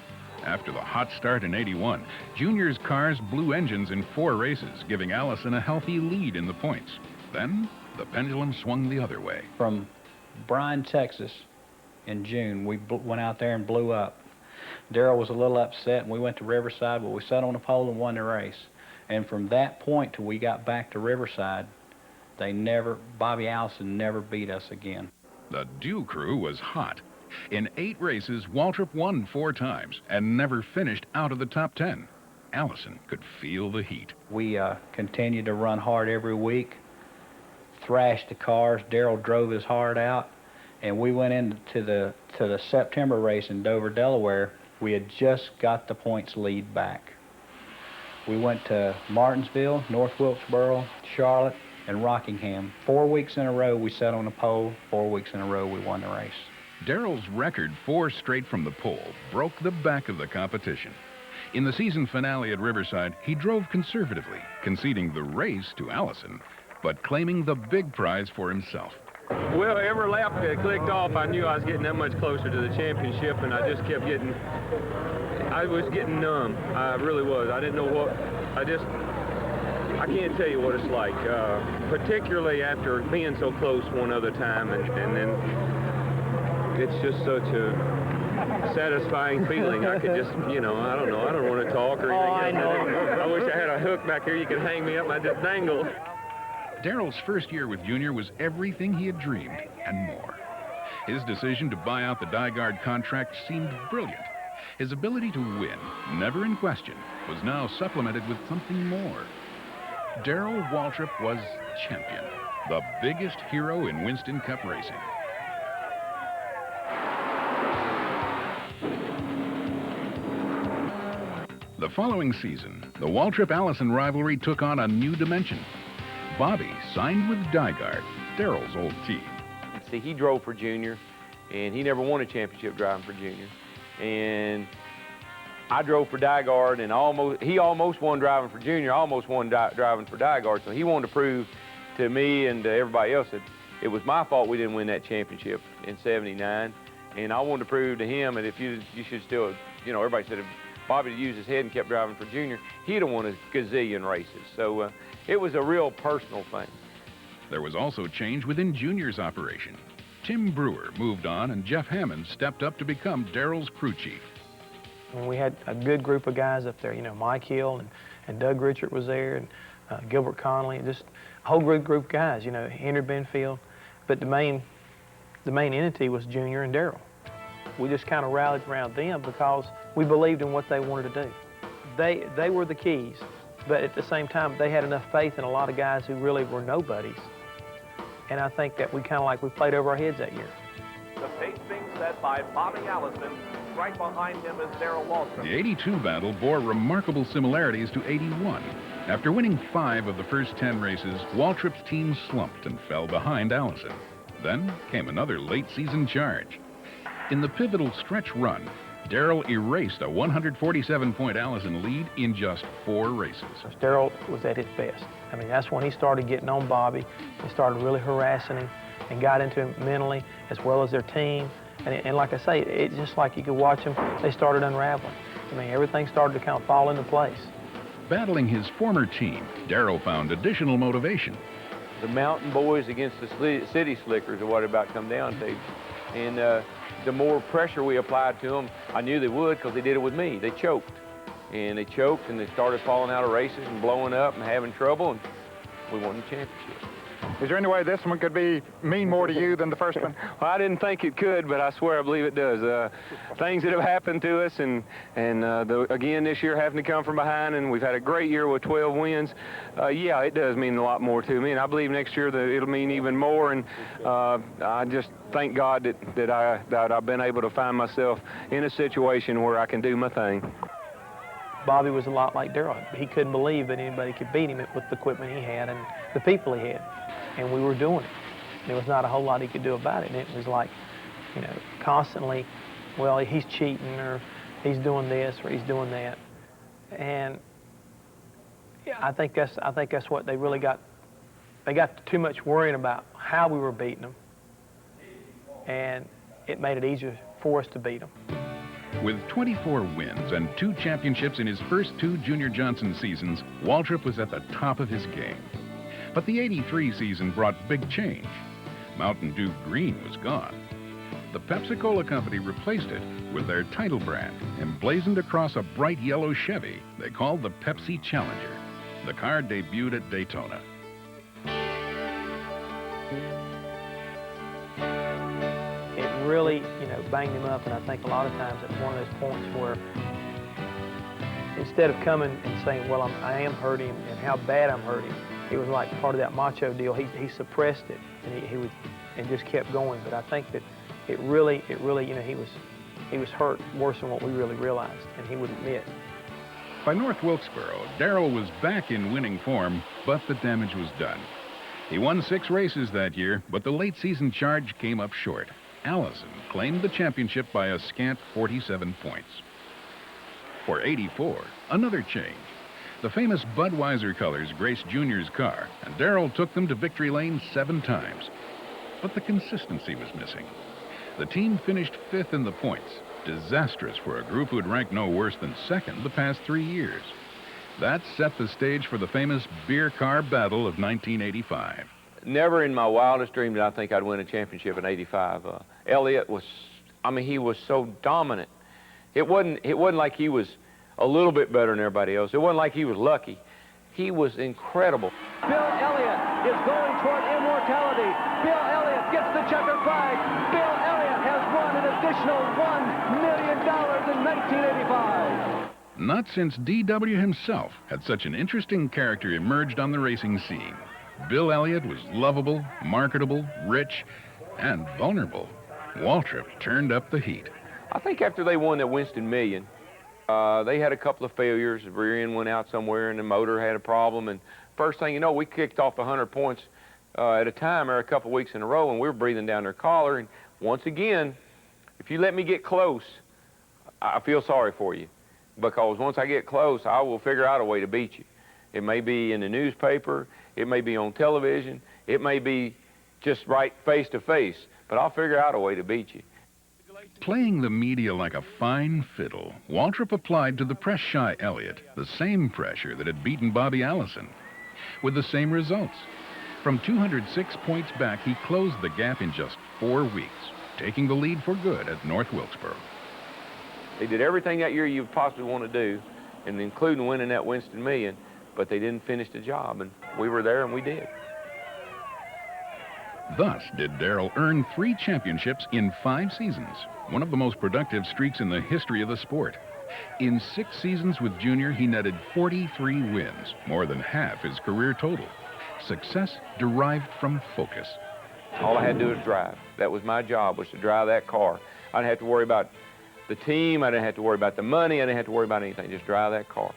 After the hot start in '81, Junior's cars blew engines in 4 races, giving Allison a healthy lead in the points. Then, the pendulum swung the other way. From Bryan, Texas, in June, we went out there and blew up. Darrell was a little upset, and we went to Riverside, but we sat on the pole and won the race. And from that point till we got back to Riverside, Bobby Allison never beat us again. The Dew crew was hot. In 8 races, Waltrip won 4 times and never finished out of the top 10. Allison could feel the heat. We continued to run hard every week, thrashed the cars. Darrell drove his heart out, and we went into the September race in Dover, Delaware. We had just got the points lead back. We went to Martinsville, North Wilkesboro, Charlotte, and Rockingham. 4 weeks in a row we sat on the pole. 4 weeks in a row we won the race. Darrell's record, 4 straight from the pole, broke the back of the competition. In the season finale at Riverside, he drove conservatively, conceding the race to Allison, but claiming the big prize for himself. Well, every lap that clicked off, I knew I was getting that much closer to the championship, and I just kept I was getting numb. I really was. I didn't know what, I can't tell you what it's like, particularly after being so close one other time, and then it's just such a satisfying feeling. I could just, I don't know, I don't want to talk or anything. I know. I wish I had a hook back here you could hang me up and I just dangle. Darrell's first year with Junior was everything he had dreamed and more. His decision to buy out the Dygaard contract seemed brilliant. His ability to win, never in question, was now supplemented with something more. Darrell Waltrip was champion, the biggest hero in Winston Cup racing. The following season, the Waltrip-Allison rivalry took on a new dimension. Bobby signed with Dygaard, Darrell's old team. See, he drove for Junior, and he never won a championship driving for Junior. And I drove for Dygaard, and he almost won driving for Junior, almost won driving for Dygaard. So he wanted to prove to me and to everybody else that it was my fault we didn't win that championship in '79. And I wanted to prove to him that if you should still, everybody said if Bobby used his head and kept driving for Junior, he'd have won a gazillion races. So it was a real personal thing. There was also change within Junior's operation. Tim Brewer moved on, and Jeff Hammond stepped up to become Darrell's crew chief. We had a good group of guys up there. Mike Hill and Doug Richard was there, and Gilbert Connolly, just a whole group of guys. Henry Benfield, but the main entity was Junior and Darrell. We just kind of rallied around them because we believed in what they wanted to do. They were the keys, but at the same time, they had enough faith in a lot of guys who really were nobodies. And I think that we played over our heads that year. The pace being set by Bobby Allison. Right behind him is Darrell Waltrip. The '82 battle bore remarkable similarities to '81. After winning 5 of the first 10 races, Waltrip's team slumped and fell behind Allison. Then came another late-season charge. In the pivotal stretch run, Darrell erased a 147-point Allison lead in just 4 races. Darrell was at his best. I mean, that's when he started getting on Bobby. He started really harassing him and got into him mentally as well as their team. And like I say, it's just like you could watch them, they started unraveling. I mean, everything started to kind of fall into place. Battling his former team, Darrell found additional motivation. The mountain boys against the city slickers are what it about come down to. And the more pressure we applied to them, I knew they would because they did it with me. They choked. And they choked, and they started falling out of races and blowing up and having trouble, and we won the championship. Is there any way this one could mean more to you than the first one? Well, I didn't think it could, but I swear I believe it does. Things that have happened to us, and again this year having to come from behind, and we've had a great year with 12 wins. Yeah, it does mean a lot more to me, and I believe next year that it'll mean even more. And I just thank God that I've been able to find myself in a situation where I can do my thing. Bobby was a lot like Darrell. He couldn't believe that anybody could beat him with the equipment he had and the people he had. And we were doing it. There was not a whole lot he could do about it. And it was like, constantly, well, he's cheating, or he's doing this, or he's doing that. And yeah, I think that's what they really got. They got too much worrying about how we were beating them. And it made it easier for us to beat them. With 24 wins and 2 championships in his first 2 Junior Johnson seasons, Waltrip was at the top of his game. But the '83 season brought big change. Mountain Dew Green was gone. The Pepsi-Cola company replaced it with their title brand, emblazoned across a bright yellow Chevy they called the Pepsi Challenger. The car debuted at Daytona. It really, banged him up, and I think a lot of times it's one of those points where instead of coming and saying, well, I am hurting and how bad I'm hurting, it was like part of that macho deal. He suppressed it, and he would, and just kept going. But I think that it really, he was hurt worse than what we really realized, and he would admit. By North Wilkesboro, Darrell was back in winning form, but the damage was done. He won 6 races that year, but the late season charge came up short. Allison claimed the championship by a scant 47 points. For '84, another change. The famous Budweiser colors graced Junior's car, and Darrell took them to victory lane 7 times. But the consistency was missing. The team finished 5th in the points, disastrous for a group who had ranked no worse than 2nd the past 3 years. That set the stage for the famous beer car battle of 1985. Never in my wildest dream did I think I'd win a championship in '85. Elliott was, he was so dominant. It wasn't like he was a little bit better than everybody else. It wasn't like he was lucky. He was incredible. Bill Elliott is going toward immortality. Bill Elliott gets the checkered flag. Bill Elliott has won an additional $1 million in 1985. Not since D.W. himself had such an interesting character emerged on the racing scene. Bill Elliott was lovable, marketable, rich, and vulnerable. Waltrip turned up the heat. I think after they won that Winston Million, they had a couple of failures. The rear end went out somewhere and the motor had a problem. And first thing you know, we kicked off 100 points at a time or a couple of weeks in a row, and we were breathing down their collar. And once again, if you let me get close, I feel sorry for you. Because once I get close, I will figure out a way to beat you. It may be in the newspaper, it may be on television, it may be just right face to face, but I'll figure out a way to beat you. Playing the media like a fine fiddle, Waltrip applied to the press-shy Elliott the same pressure that had beaten Bobby Allison, with the same results. From 206 points back, he closed the gap in just 4 weeks, taking the lead for good at North Wilkesboro. They did everything that year you possibly want to do, and including winning that Winston Million, but they didn't finish the job, and we were there and we did. Thus did Darrell earn 3 championships in 5 seasons, one of the most productive streaks in the history of the sport. In 6 seasons with Junior, he netted 43 wins, more than half his career total. Success derived from focus. All I had to do was drive. That was my job, was to drive that car. I didn't have to worry about the team, I didn't have to worry about the money, I didn't have to worry about anything, just drive that car.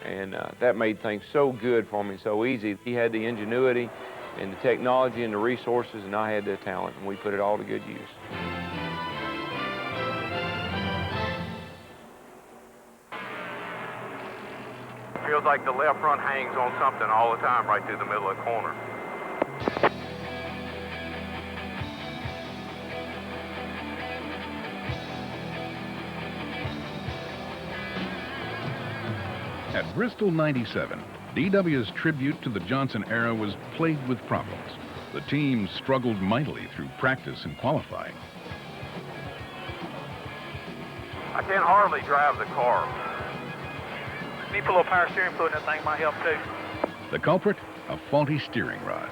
And that made things so good for me, so easy. He had the ingenuity and the technology and the resources, and I had the talent, and we put it all to good use. Feels like the left front hangs on something all the time right through the middle of the corner. At Bristol '97, DW's tribute to the Johnson era was plagued with problems. The team struggled mightily through practice and qualifying. I can hardly drive the car. Need to put a little power steering fluid in that thing, might help too. The culprit, a faulty steering rod.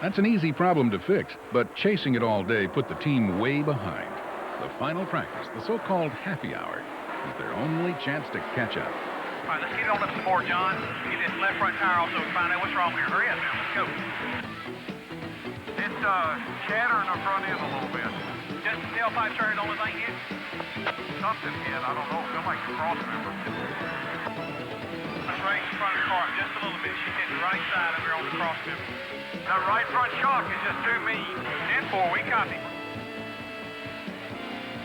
That's an easy problem to fix, but chasing it all day put the team way behind. The final practice, the so-called happy hour, was their only chance to catch up. All right, let's get it on up some more, John. Get this left front tire off so we can find out what's wrong with your. Hurry up now, let's go. It's chattering the front end a little bit. Just the tailpipe turn is the only thing hit? Something hit, I don't know, feel like a cross member. That's right in front of the car, just a little bit. She's hitting the right side over on the cross member. That right front shock is just too mean. 10-4, we copy.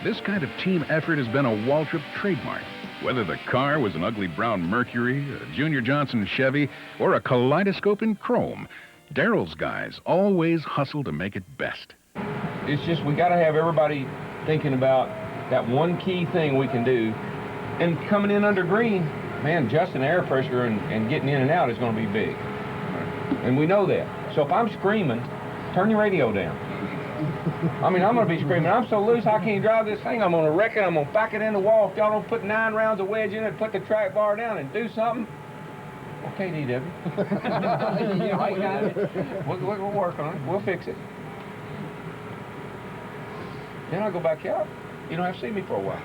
This kind of team effort has been a Waltrip trademark. Whether the car was an ugly brown Mercury, a Junior Johnson Chevy, or a kaleidoscope in chrome, Darrell's guys always hustle to make it best. It's just we got to have everybody thinking about that one key thing we can do. And coming in under green, man, adjusting air pressure and getting in and out is going to be big. And we know that. So if I'm screaming, turn your radio down. I mean, I'm going to be screaming, I'm so loose I can't drive this thing. I'm going to wreck it. I'm going to back it in the wall. If y'all don't put 9 rounds of wedge in it, put the track bar down and do something. Okay, DW. I got it. We'll work on it. We'll fix it. Then I'll go back out. You don't have to see me for a while.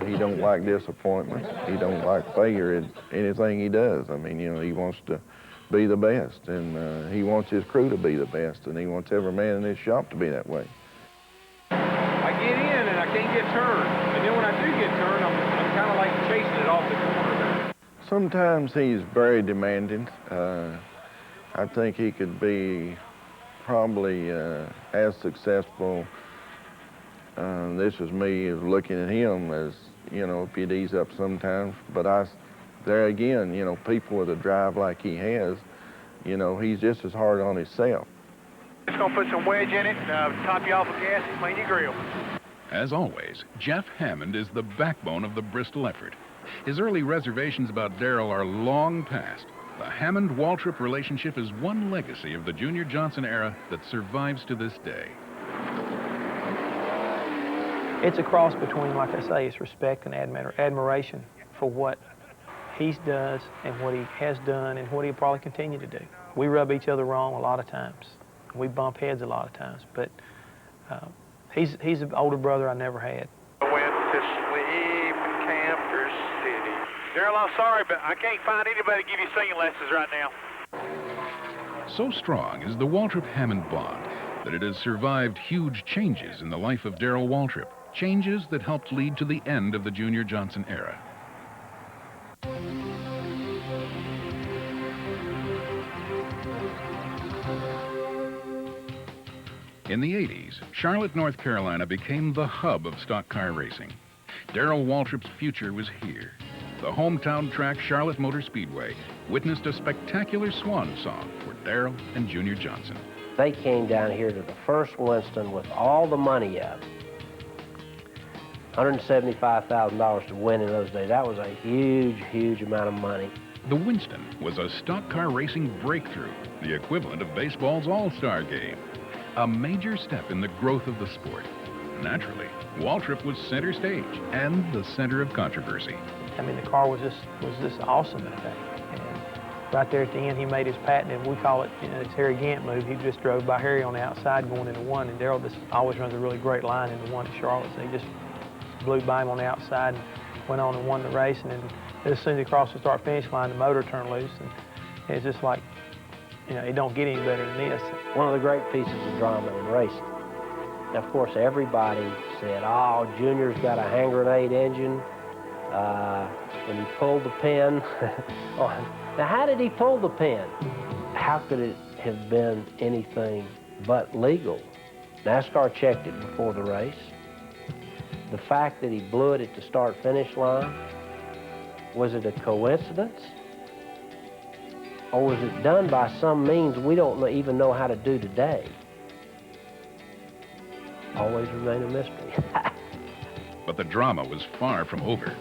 He don't like disappointment. He don't like failure in anything he does. I mean, you know, he wants to be the best, and he wants his crew to be the best, and he wants every man in his shop to be that way. I get in and I can't get turned. And then when I do get turned, I'm kind of like chasing it off the corner. Sometimes he's very demanding. I think he could be probably as successful. This is me looking at him as, you know, if he'd ease up sometimes. But there again, you know, people with a drive like he has, you know, he's just as hard on himself. Just gonna put some wedge in it, top you off with gas and clean your grill. As always, Jeff Hammond is the backbone of the Bristol effort. His early reservations about Darrell are long past. The Hammond-Waltrip relationship is one legacy of the Junior Johnson era that survives to this day. It's a cross between, like I say, it's respect and admiration for what he does and what he has done and what he'll probably continue to do. We rub each other wrong a lot of times. We bump heads a lot of times, but he's an older brother I never had. I went to sleep in Camper City. Darrell, I'm sorry, but I can't find anybody to give you singing lessons right now. So strong is the Waltrip-Hammond bond that it has survived huge changes in the life of Darrell Waltrip, changes that helped lead to the end of the Junior Johnson era. In the 80s, Charlotte, North Carolina became the hub of stock car racing. Darrell Waltrip's future was here. The hometown track, Charlotte Motor Speedway, witnessed a spectacular swan song for Darrell and Junior Johnson. They came down here to the first Winston with all the money up. $175,000 to win in those days. That was a huge, huge amount of money. The Winston was a stock car racing breakthrough, the equivalent of baseball's all-star game. A major step in the growth of the sport. Naturally, Waltrip was center stage and the center of controversy. I mean, the car was just awesome that day. And right there at the end, he made his patent, and we call it, you know, his Harry Gant move. He just drove by Harry on the outside going into one, and Darrell just always runs a really great line into one at Charlotte, so he just blew by him on the outside and went on and won the race. And then as soon as he crossed the start-finish line, the motor turned loose, and it's just like, you know, it don't get any better than this. One of the great pieces of drama in racing. Now, of course, everybody said, oh, Junior's got a hand grenade engine, and he pulled the pin. Now, how did he pull the pin? How could it have been anything but legal? NASCAR checked it before the race. The fact that he blew it at the start-finish line, was it a coincidence? Or was it done by some means we don't even know how to do today? Always remain a mystery. But the drama was far from over.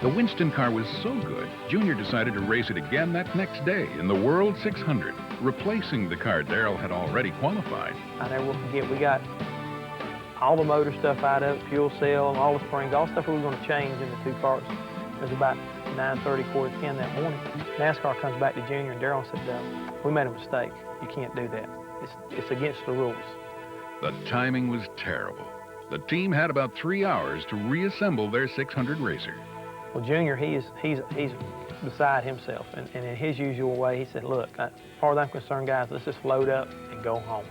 The Winston car was so good, Junior decided to race it again that next day in the World 600, replacing the car Darrell had already qualified. I never will forget, we got all the motor stuff out of it, fuel cell, and all the springs, all the stuff we were going to change in the two cars. It was about 9:30, 10 that morning. NASCAR comes back to Junior, and Darrell said, we made a mistake. You can't do that. It's against the rules. The timing was terrible. The team had about 3 hours to reassemble their 600 racer. Well, Junior, he's beside himself, and in his usual way, he said, look, as far as I'm concerned, guys, let's just load up and go home.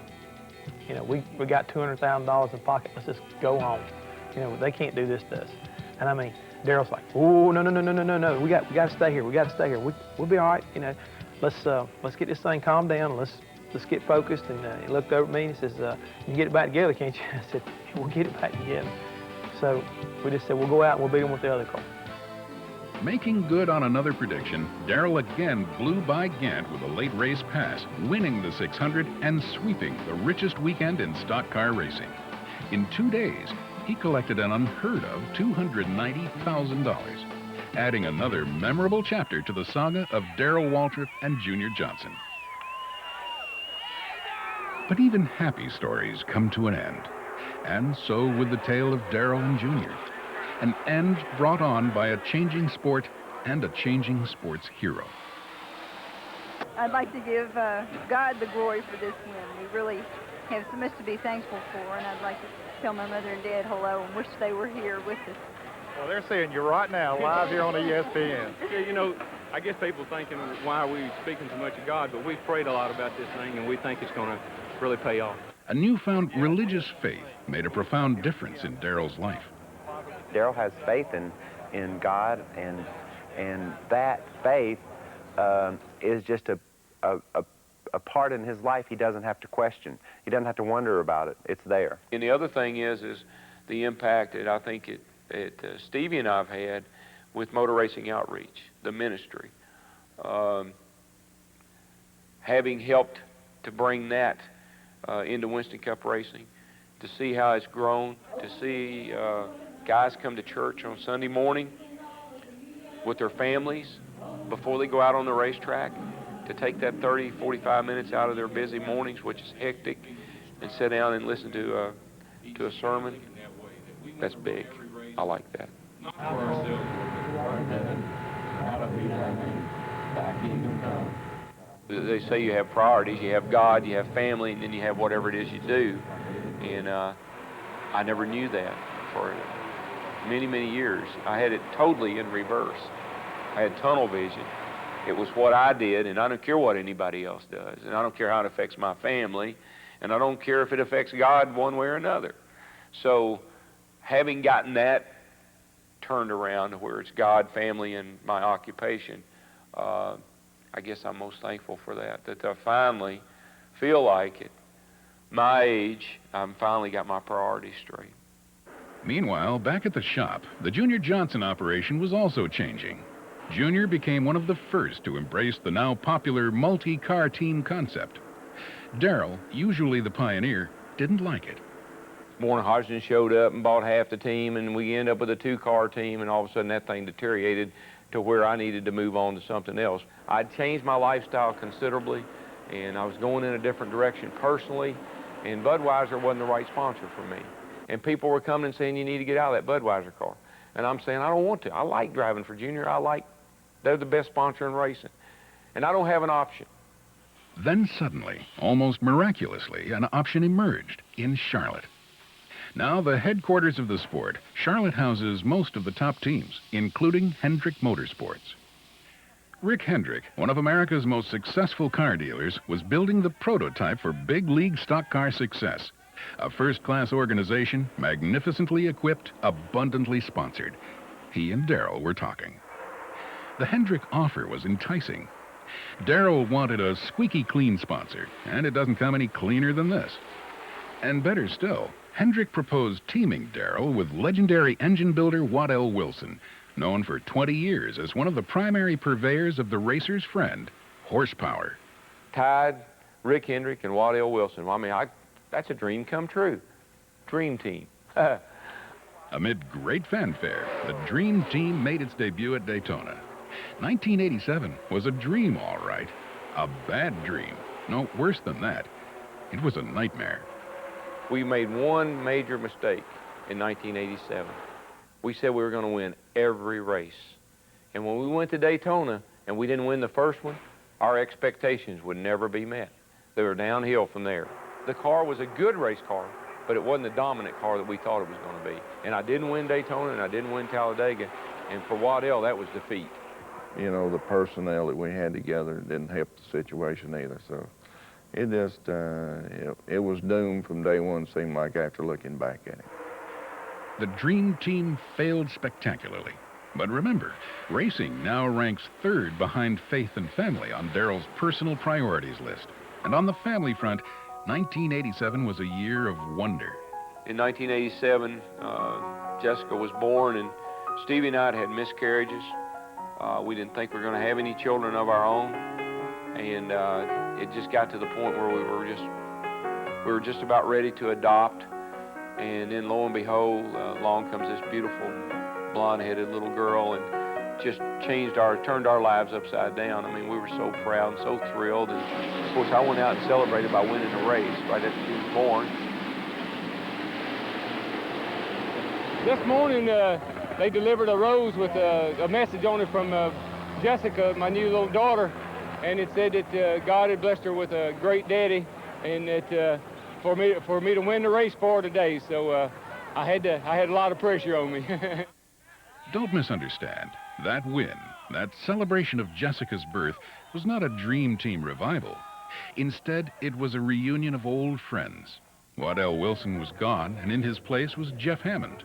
You know, we got $200,000 in pocket. Let's just go home. You know, they can't do this to us. And I mean, Darrell's like, oh, no. We got to stay here. We got to stay here. We'll be all right. You know, let's get this thing calmed down. Let's get focused. And he looked over at me and he says, you get it back together, can't you? I said, we'll get it back together. So we just said, we'll go out and we'll beat them with the other car. Making good on another prediction, Darrell again blew by Gant with a late race pass, winning the 600 and sweeping the richest weekend in stock car racing. In 2 days, he collected an unheard of $290,000, adding another memorable chapter to the saga of Darrell Waltrip and Junior Johnson. But even happy stories come to an end. And so with the tale of Darrell and Junior. An end brought on by a changing sport and a changing sports hero. I'd like to give God the glory for this win. We really have so much to be thankful for, and I'd like to tell my mother and dad hello and wish they were here with us. Well, they're seeing you right now, live here on ESPN. Yeah, you know, I guess people thinking, why are we speaking so much of God? But we've prayed a lot about this thing, and we think it's going to really pay off. A newfound religious faith made a profound difference in Darrell's life. Darrell has faith in God, and that faith is just a part in his life he doesn't have to question. He doesn't have to wonder about it. It's there. And the other thing is the impact that I think Stevie and I have had with motor racing outreach, the ministry. Having helped to bring that into Winston Cup racing, to see how it's grown, to see guys come to church on Sunday morning with their families before they go out on the racetrack, to take that 30, 45 minutes out of their busy mornings, which is hectic, and sit down and listen to a sermon. That's big. I like that. They say you have priorities. You have God, you have family, and then you have whatever it is you do. And I never knew that for many, many years. I had it totally in reverse. I had tunnel vision. It was what I did, and I don't care what anybody else does. And I don't care how it affects my family, and I don't care if it affects God one way or another. So having gotten that turned around to where it's God, family, and my occupation, I guess I'm most thankful for that I finally feel like at my age, I've finally got my priorities straight. Meanwhile, back at the shop, the Junior Johnson operation was also changing. Junior became one of the first to embrace the now popular multi-car team concept. Darrell, usually the pioneer, didn't like it. Warren Hodgson showed up and bought half the team, and we ended up with a two-car team, and all of a sudden that thing deteriorated to where I needed to move on to something else. I'd changed my lifestyle considerably, and I was going in a different direction personally, and Budweiser wasn't the right sponsor for me. And people were coming and saying, you need to get out of that Budweiser car. And I'm saying, I don't want to. I like driving for Junior. They're the best sponsor in racing. And I don't have an option. Then suddenly, almost miraculously, an option emerged in Charlotte. Now the headquarters of the sport, Charlotte houses most of the top teams, including Hendrick Motorsports. Rick Hendrick, one of America's most successful car dealers, was building the prototype for big league stock car success. A first-class organization, magnificently equipped, abundantly sponsored. He and Darrell were talking. The Hendrick offer was enticing. Darrell wanted a squeaky clean sponsor, and it doesn't come any cleaner than this. And better still, Hendrick proposed teaming Darrell with legendary engine builder Waddell Wilson, known for 20 years as one of the primary purveyors of the racer's friend, horsepower. Tide, Rick Hendrick, and Waddell Wilson. I mean, that's a dream come true. Dream team. Amid great fanfare, the Dream Team made its debut at Daytona. 1987 was a dream, all right. A bad dream. No, worse than that. It was a nightmare. We made one major mistake in 1987. We said we were going to win every race. And when we went to Daytona and we didn't win the first one, our expectations would never be met. They were downhill from there. The car was a good race car, but it wasn't the dominant car that we thought it was going to be. And I didn't win Daytona and I didn't win Talladega. And for Waddell, that was defeat. You know, the personnel that we had together didn't help the situation either. So it just, it was doomed from day one, seemed like, after looking back at it. The Dream Team failed spectacularly. But remember, racing now ranks third behind faith and family on Darrell's personal priorities list. And on the family front, 1987 was a year of wonder. In 1987, Jessica was born, and Stevie and I had miscarriages. We didn't think we were going to have any children of our own, and it just got to the point where we were just about ready to adopt. And then lo and behold, along comes this beautiful blonde-headed little girl, and just turned our lives upside down. I mean, we were so proud and so thrilled. And of course, I went out and celebrated by winning the race right after he was born. This morning, they delivered a rose with a message on it from Jessica, my new little daughter, and it said that God had blessed her with a great daddy, and that for me to win the race for her today. So I had a lot of pressure on me. Don't misunderstand. That win, that celebration of Jessica's birth, was not a dream team revival. Instead, it was a reunion of old friends. Waddell Wilson was gone, and in his place was Jeff Hammond.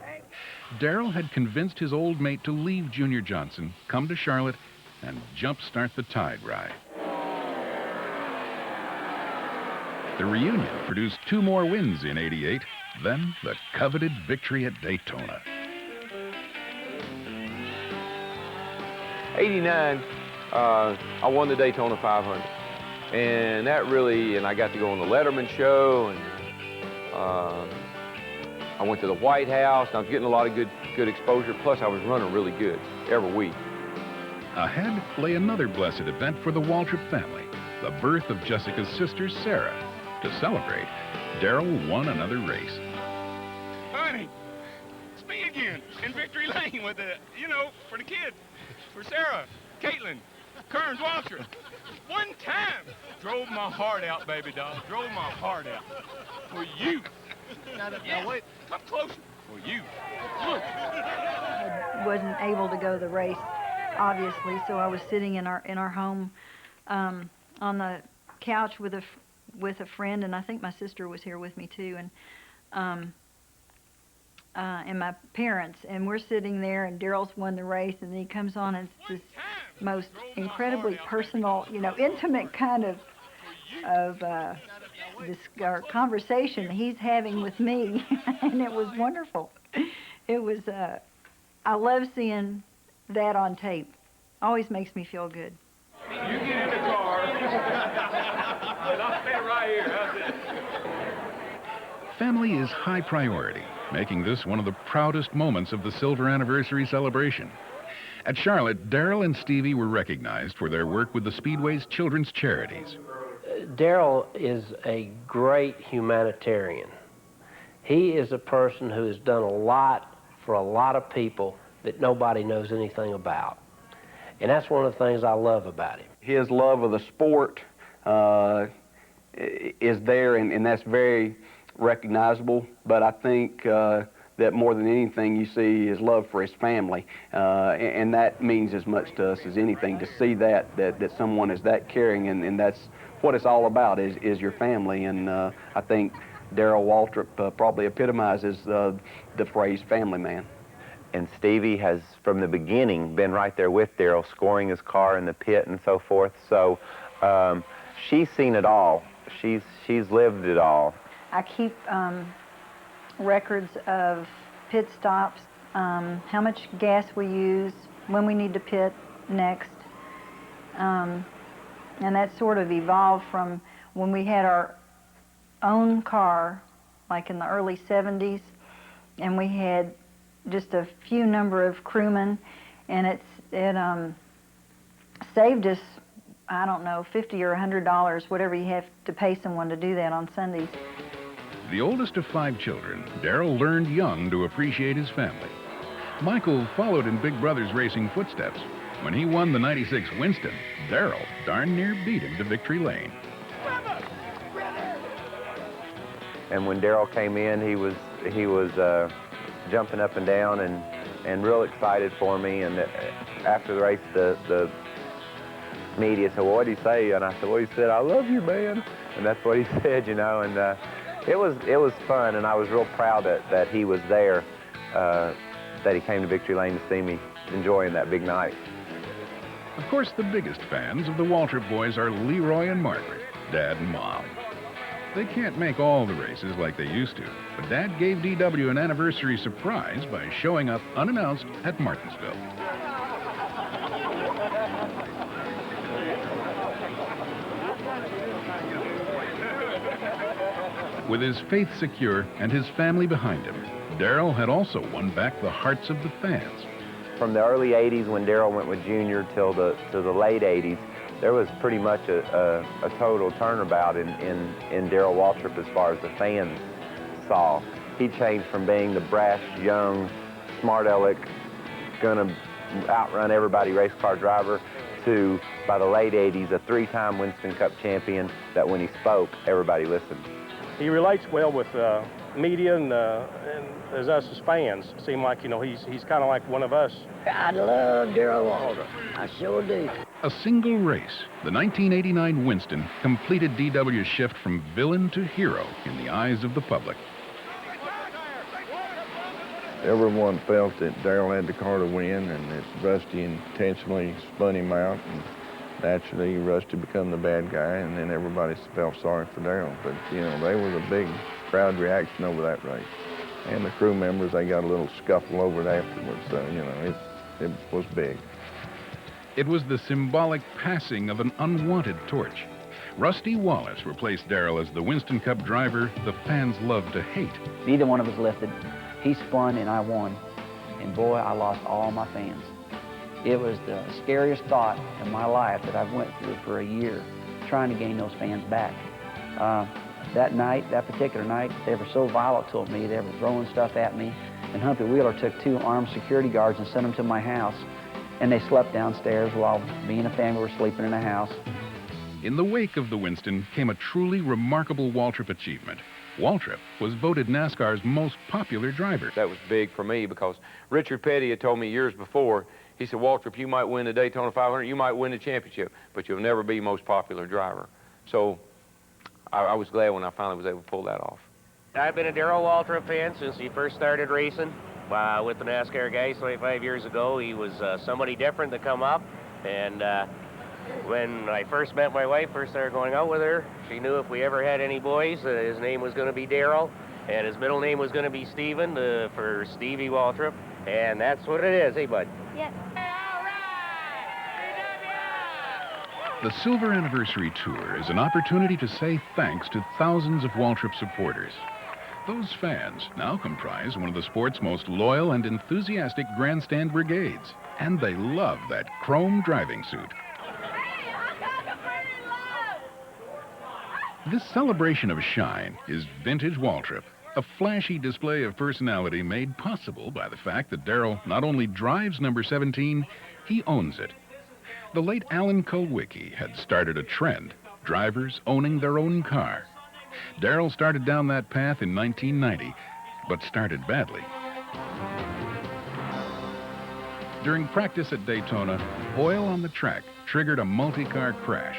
Darrell had convinced his old mate to leave Junior Johnson, come to Charlotte, and jumpstart the Tide ride. The reunion produced 2 more wins in '88, then the coveted victory at Daytona. '89, I won the Daytona 500, and that really, and I got to go on the Letterman show, and I went to the White House, and I was getting a lot of good exposure, plus I was running really good every week. Ahead lay another blessed event for the Waltrip family, the birth of Jessica's sister, Sarah. To celebrate, Darrell won another race. Honey, it's me again in Victory Lane with the, for the kids, for Sarah, Caitlin, Kearns, Waltrip. One time, drove my heart out, baby doll, drove my heart out for you. Now wait, come closer, for you. Look. I wasn't able to go to the race, obviously, so I was sitting in our home on the couch with a friend, and I think my sister was here with me too, and my parents, and we're sitting there, and Darrell's won the race, and then he comes on, and it's this most incredibly personal, intimate kind of conversation he's having with me, and it was wonderful. It was, I love seeing that on tape. Always makes me feel good. You get in the car, and I'll stand right here. How's it? Family is high priority, making this one of the proudest moments of the silver anniversary celebration. At Charlotte, Darrell and Stevie were recognized for their work with the Speedway's children's charities. Darrell is a great humanitarian. He is a person who has done a lot for a lot of people that nobody knows anything about. And that's one of the things I love about him. His love of the sport is there, and that's very recognizable. But I think that more than anything, you see his love for his family, and that means as much to us as anything, to see that someone is that caring, and that's what it's all about, is your family. And I think Darrell Waltrip probably epitomizes the phrase family man. And Stevie has, from the beginning, been right there with Darrell, scoring his car in the pit and so forth. So she's seen it all. She's lived it all. I keep records of pit stops, how much gas we use, when we need to pit next. And that sort of evolved from when we had our own car, like in the early 70s, and we had just a few number of crewmen, and it saved us, I don't know, $50 or $100, whatever you have to pay someone to do that on Sundays. The oldest of 5 children, Darrell learned young to appreciate his family. Michael followed in Big Brother's racing footsteps. When he won the '96 Winston, Darrell darn near beat him to victory lane. And when Darrell came in, he was jumping up and down and real excited for me. And after the race, the media said, "Well, what did he say?" And I said, "Well, he said, 'I love you, man.'" And that's what he said, And it was fun, and I was real proud that he was there, that he came to victory lane to see me enjoying that big night. Of course, the biggest fans of the Waltrip boys are Leroy and Margaret, Dad and Mom. They can't make all the races like they used to, but Dad gave DW an anniversary surprise by showing up unannounced at Martinsville. With his faith secure and his family behind him, Darrell had also won back the hearts of the fans. from the early 80s when Darrell went with Junior till to the late 80s, there was pretty much a total turnabout in Darrell Waltrip as far as the fans saw. He changed from being the brash, young, smart aleck, gonna outrun everybody race car driver to, by the late 80s, a 3-time Winston Cup champion that when he spoke, everybody listened. He relates well with media and as us as fans. It seemed like, you know, he's kind of like one of us. I love Darrell Waltrip. I sure do. A single race, the 1989 Winston, completed DW's shift from villain to hero in the eyes of the public. Everyone felt that Darrell had the car to win and that Rusty intentionally spun him out. And naturally, Rusty became the bad guy, and then everybody felt sorry for Darrell. But, you know, they were the big crowd reaction over that race. And the crew members, they got a little scuffle over it afterwards. So, you know, it was big. It was the symbolic passing of an unwanted torch. Rusty Wallace replaced Darrell as the Winston Cup driver the fans loved to hate. Neither one of us lifted. He spun and I won. And boy, I lost all my fans. It was the scariest thought in my life that I've went through for a year, trying to gain those fans back. That night, that particular night, they were so volatile to me, they were throwing stuff at me. And Humpy Wheeler took 2 armed security guards and sent them to my house. And they slept downstairs while me and the family were sleeping in a house. In the wake of the Winston came a truly remarkable Waltrip achievement. Waltrip was voted NASCAR's most popular driver. That was big for me because Richard Petty had told me years before, he said, Waltrip, you might win the Daytona 500, you might win the championship, but you'll never be most popular driver. So I was glad when I finally was able to pull that off. I've been a Darrell Waltrip fan since he first started racing with the NASCAR guys 25 years ago. He was somebody different to come up, and when I first met my wife, first started going out with her, she knew if we ever had any boys, his name was going to be Darrell, and his middle name was going to be Steven for Stevie Waltrip, and that's what it is. Hey, bud. Yep. The Silver Anniversary Tour is an opportunity to say thanks to thousands of Waltrip supporters. Those fans now comprise one of the sport's most loyal and enthusiastic grandstand brigades, and they love that chrome driving suit. This celebration of shine is vintage Waltrip, a flashy display of personality made possible by the fact that Darrell not only drives number 17, he owns it. The late Alan Kulwicki had started a trend, drivers owning their own car. Darrell started down that path in 1990, but started badly. During practice at Daytona, oil on the track triggered a multi-car crash.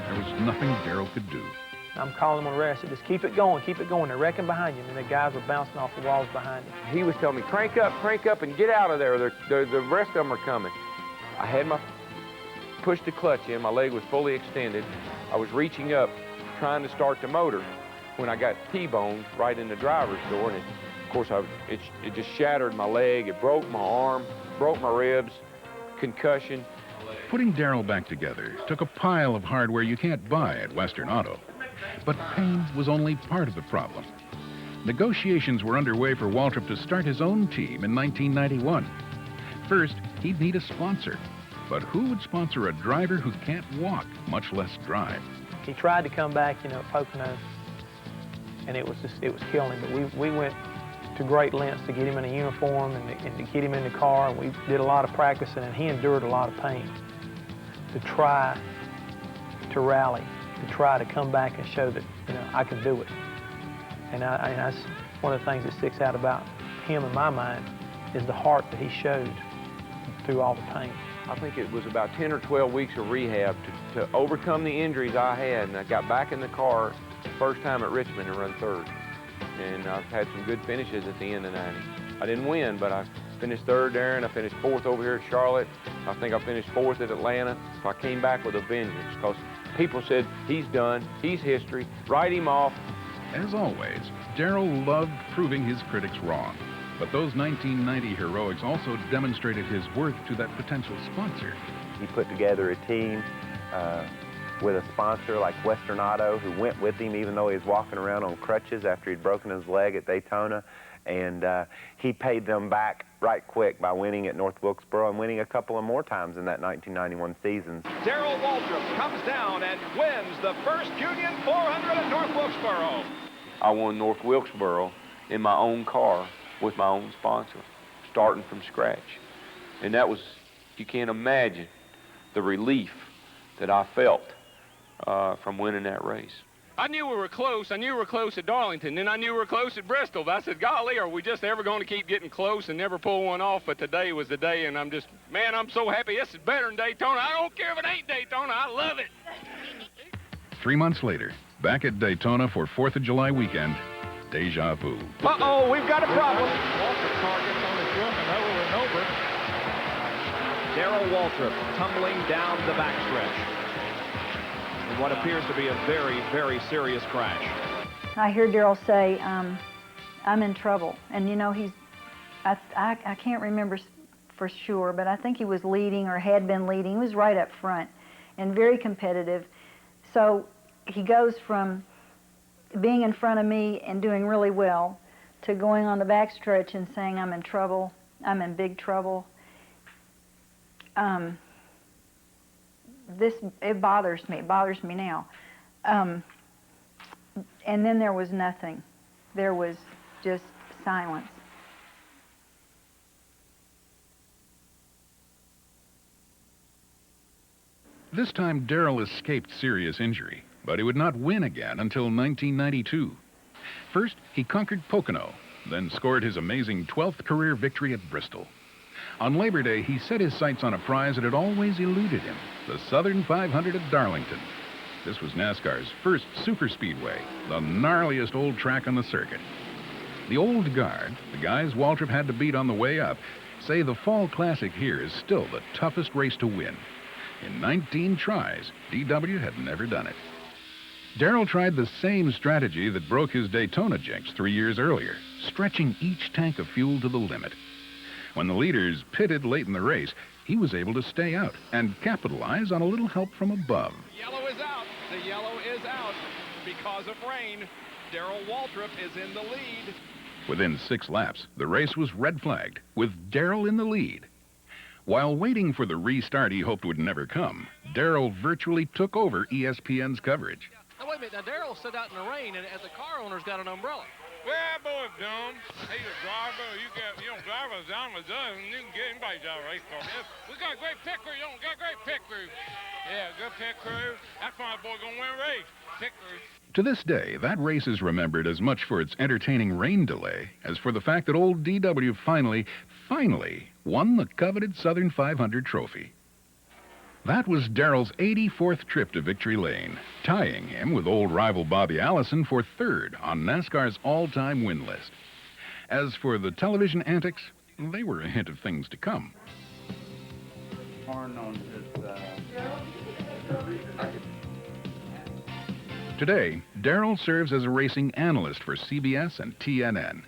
There was nothing Darrell could do. I'm calling them on the rest. I said, just keep it going, keep it going. They're wrecking behind you, and the guys were bouncing off the walls behind him. He was telling me, crank up, and get out of there. The rest of them are coming. I had pushed the clutch in. My leg was fully extended. I was reaching up, trying to start the motor when I got T-boned right in the driver's door. And of course, it just shattered my leg. It broke my arm, broke my ribs, concussion. Putting Darrell back together took a pile of hardware you can't buy at Western Auto. But pain was only part of the problem. Negotiations were underway for Waltrip to start his own team in 1991. First, he'd need a sponsor. But who would sponsor a driver who can't walk, much less drive? He tried to come back, you know, at Pocono, and it was killing him. But we went to great lengths to get him in a uniform and to get him in the car. And we did a lot of practicing, and he endured a lot of pain to try to rally, to try to come back and show that, you know, I can do it. And that's one of the things that sticks out about him in my mind is the heart that he showed through all the pain. I think it was about 10 or 12 weeks of rehab to overcome the injuries I had, and I got back in the car first time at Richmond and run third. And I've had some good finishes at the end of 90. I didn't win, but I finished third there, and I finished fourth over here at Charlotte. I think I finished fourth at Atlanta. So I came back with a vengeance because people said, he's done, he's history, write him off. As always, Darrell loved proving his critics wrong. But those 1990 heroics also demonstrated his worth to that potential sponsor. He put together a team with a sponsor like Western Auto who went with him even though he was walking around on crutches after he'd broken his leg at Daytona. And he paid them back right quick by winning at North Wilkesboro and winning a couple of more times in that 1991 season. Darrell Waltrip comes down and wins the first Union 400 at North Wilkesboro. I won North Wilkesboro in my own car with my own sponsor, starting from scratch. And that was, you can't imagine the relief that I felt from winning that race. I knew we were close. I knew we were close at Darlington. Then I knew we were close at Bristol. But I said, golly, are we just ever going to keep getting close and never pull one off? But today was the day, and I'm just, man, I'm so happy. This is better than Daytona. I don't care if it ain't Daytona. I love it. 3 months later, back at Daytona for 4th of July weekend, deja vu. Uh-oh, we've got a problem. Waltrip car gets on his roof and over and over. Darrell Waltrip tumbling down the backstretch in what appears to be a very, very serious crash. I hear Darrell say, I'm in trouble. And you know, I can't remember for sure, but I think he was leading or had been leading. He was right up front and very competitive. So he goes from being in front of me and doing really well to going on the backstretch and saying, I'm in trouble, I'm in big trouble. It bothers me now. And then there was nothing. There was just silence. This time, Darrell escaped serious injury, but he would not win again until 1992. First, he conquered Pocono, then scored his amazing 12th career victory at Bristol. On Labor Day, he set his sights on a prize that had always eluded him, the Southern 500 at Darlington. This was NASCAR's first superspeedway, the gnarliest old track on the circuit. The old guard, the guys Waltrip had to beat on the way up, say the Fall Classic here is still the toughest race to win. In 19 tries, DW had never done it. Darrell tried the same strategy that broke his Daytona jinx 3 years earlier, stretching each tank of fuel to the limit. When the leaders pitted late in the race, he was able to stay out and capitalize on a little help from above. Yellow is out. The yellow is out because of rain. Darrell Waltrip is in the lead. Within 6 laps, the race was red flagged, with Darrell in the lead. While waiting for the restart he hoped would never come, Darrell virtually took over ESPN's coverage. Now, wait a minute. Now, Darrell stood out in the rain, and the car owner's got an umbrella. Well, boy, dumb. He's a driver. You don't drive as down as us, and you can get anybody to drive a race car. We got a great pit crew. You don't got a great pit crew. Yeah, good pit crew. That's why my boy gonna win a race. Pit crew. To this day, that race is remembered as much for its entertaining rain delay as for the fact that old DW finally won the coveted Southern 500 trophy. That was Darrell's 84th trip to Victory Lane, tying him with old rival Bobby Allison for 3rd on NASCAR's all-time win list. As for the television antics, they were a hint of things to come. Today, Darrell serves as a racing analyst for CBS and TNN,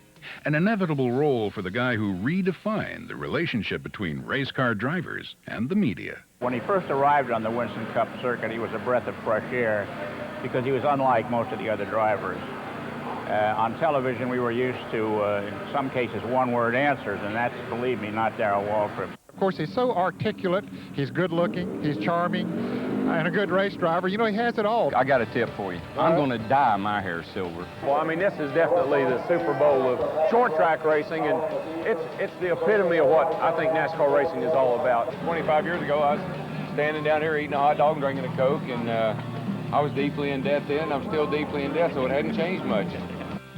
an inevitable role for the guy who redefined the relationship between race car drivers and the media. When he first arrived on the Winston Cup circuit, he was a breath of fresh air because he was unlike most of the other drivers. On television, we were used to, in some cases, one-word answers, and that's, believe me, not Darrell Waltrip. Of course, he's so articulate, he's good-looking, he's charming, and a good race driver. You know, he has it all. I got a tip for you. I'm going to dye my hair silver. Well, I mean, this is definitely the Super Bowl of short track racing, and it's the epitome of what I think NASCAR racing is all about. 25 years ago, I was standing down here eating a hot dog and drinking a Coke, and I was deeply in debt then. I'm still deeply in debt, so it hadn't changed much.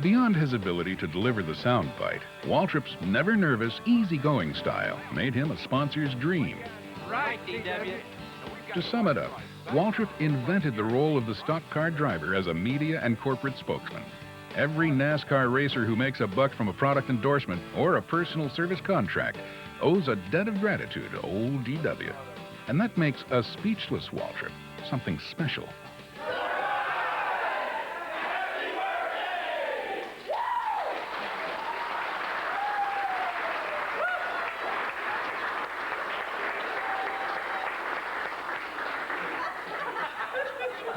Beyond his ability to deliver the soundbite, Waltrip's never-nervous, easygoing style made him a sponsor's dream. Right, DW. To sum it up, Waltrip invented the role of the stock car driver as a media and corporate spokesman. Every NASCAR racer who makes a buck from a product endorsement or a personal service contract owes a debt of gratitude to old DW. And that makes a speechless Waltrip something special.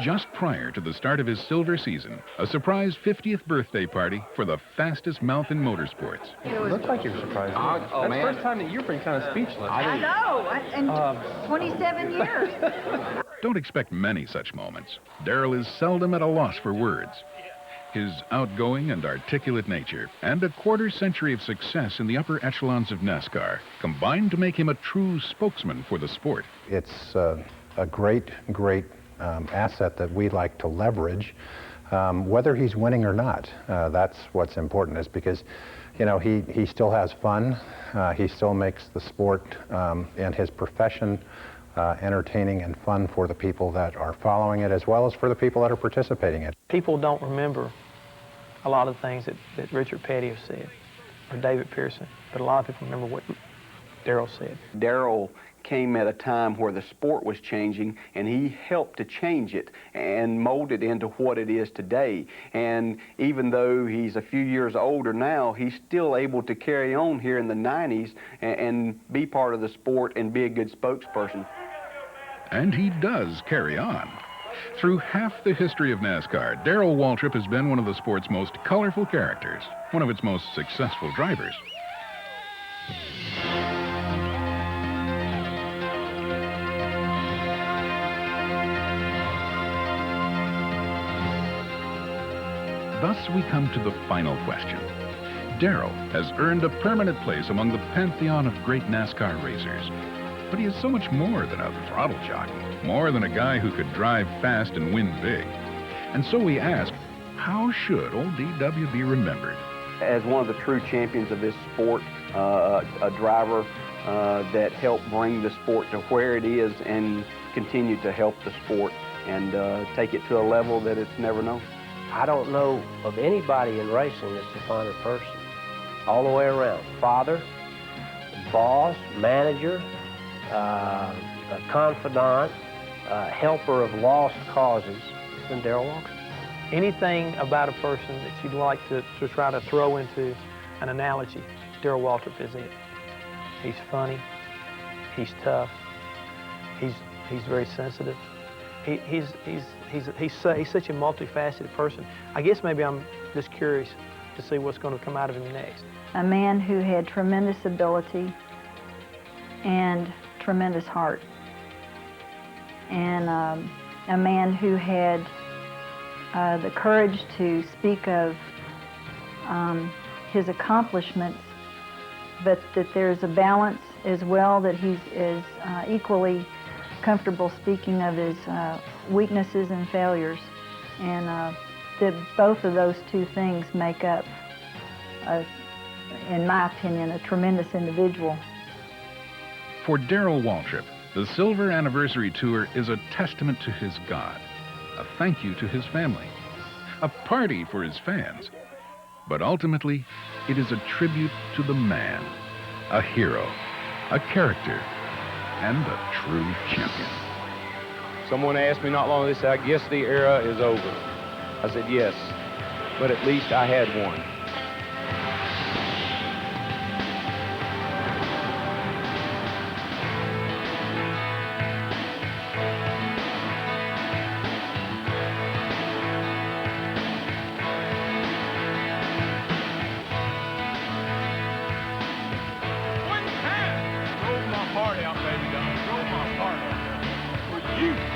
Just prior to the start of his silver season, a surprise 50th birthday party for the fastest mouth in motorsports. It looks like you were surprised. Oh, That's man. the first time that you've been kind of speechless. I know, in 27 years. Don't expect many such moments. Darrell is seldom at a loss for words. His outgoing and articulate nature and a quarter-century of success in the upper echelons of NASCAR combined to make him a true spokesman for the sport. It's a great asset that we like to leverage, whether he's winning or not. That's what's important, is because, you know, he still has fun. He still makes the sport and his profession entertaining and fun for the people that are following it, as well as for the people that are participating in it. People don't remember a lot of the things that Richard Petty has said, or David Pearson, but a lot of people remember what Darrell said. Darrell came at a time where the sport was changing, and he helped to change it and mold it into what it is today. And even though he's a few years older now, he's still able to carry on here in the 90s and be part of the sport and be a good spokesperson. And he does carry on. Through half the history of NASCAR, Darrell Waltrip has been one of the sport's most colorful characters, one of its most successful drivers. Thus we come to the final question. Darrell has earned a permanent place among the pantheon of great NASCAR racers. But he is so much more than a throttle jockey, more than a guy who could drive fast and win big. And so we ask, how should old DW be remembered? As one of the true champions of this sport, a driver that helped bring the sport to where it is and continue to help the sport and take it to a level that it's never known. I don't know of anybody in racing that's a finer person. All the way around. Father, boss, manager, a confidant, helper of lost causes than Darrell Waltrip. Anything about a person that you'd like to try to throw into an analogy, Darrell Waltrip is it. He's funny, he's tough, he's very sensitive. He's such a multifaceted person. I guess maybe I'm just curious to see what's going to come out of him next. A man who had tremendous ability and tremendous heart, and a man who had the courage to speak of his accomplishments, but that there's a balance as well, that he's is equally comfortable speaking of his weaknesses and failures, and that both of those two things make up, in my opinion, a tremendous individual. For Darrell Waltrip, the Silver Anniversary Tour is a testament to his God, a thank you to his family, a party for his fans, but ultimately, it is a tribute to the man, a hero, a character, and a true champion. Someone asked me not long ago, they said, I guess the era is over. I said, yes, but at least I had one. One time, drove my heart out, baby, dog. Drove my heart out for you.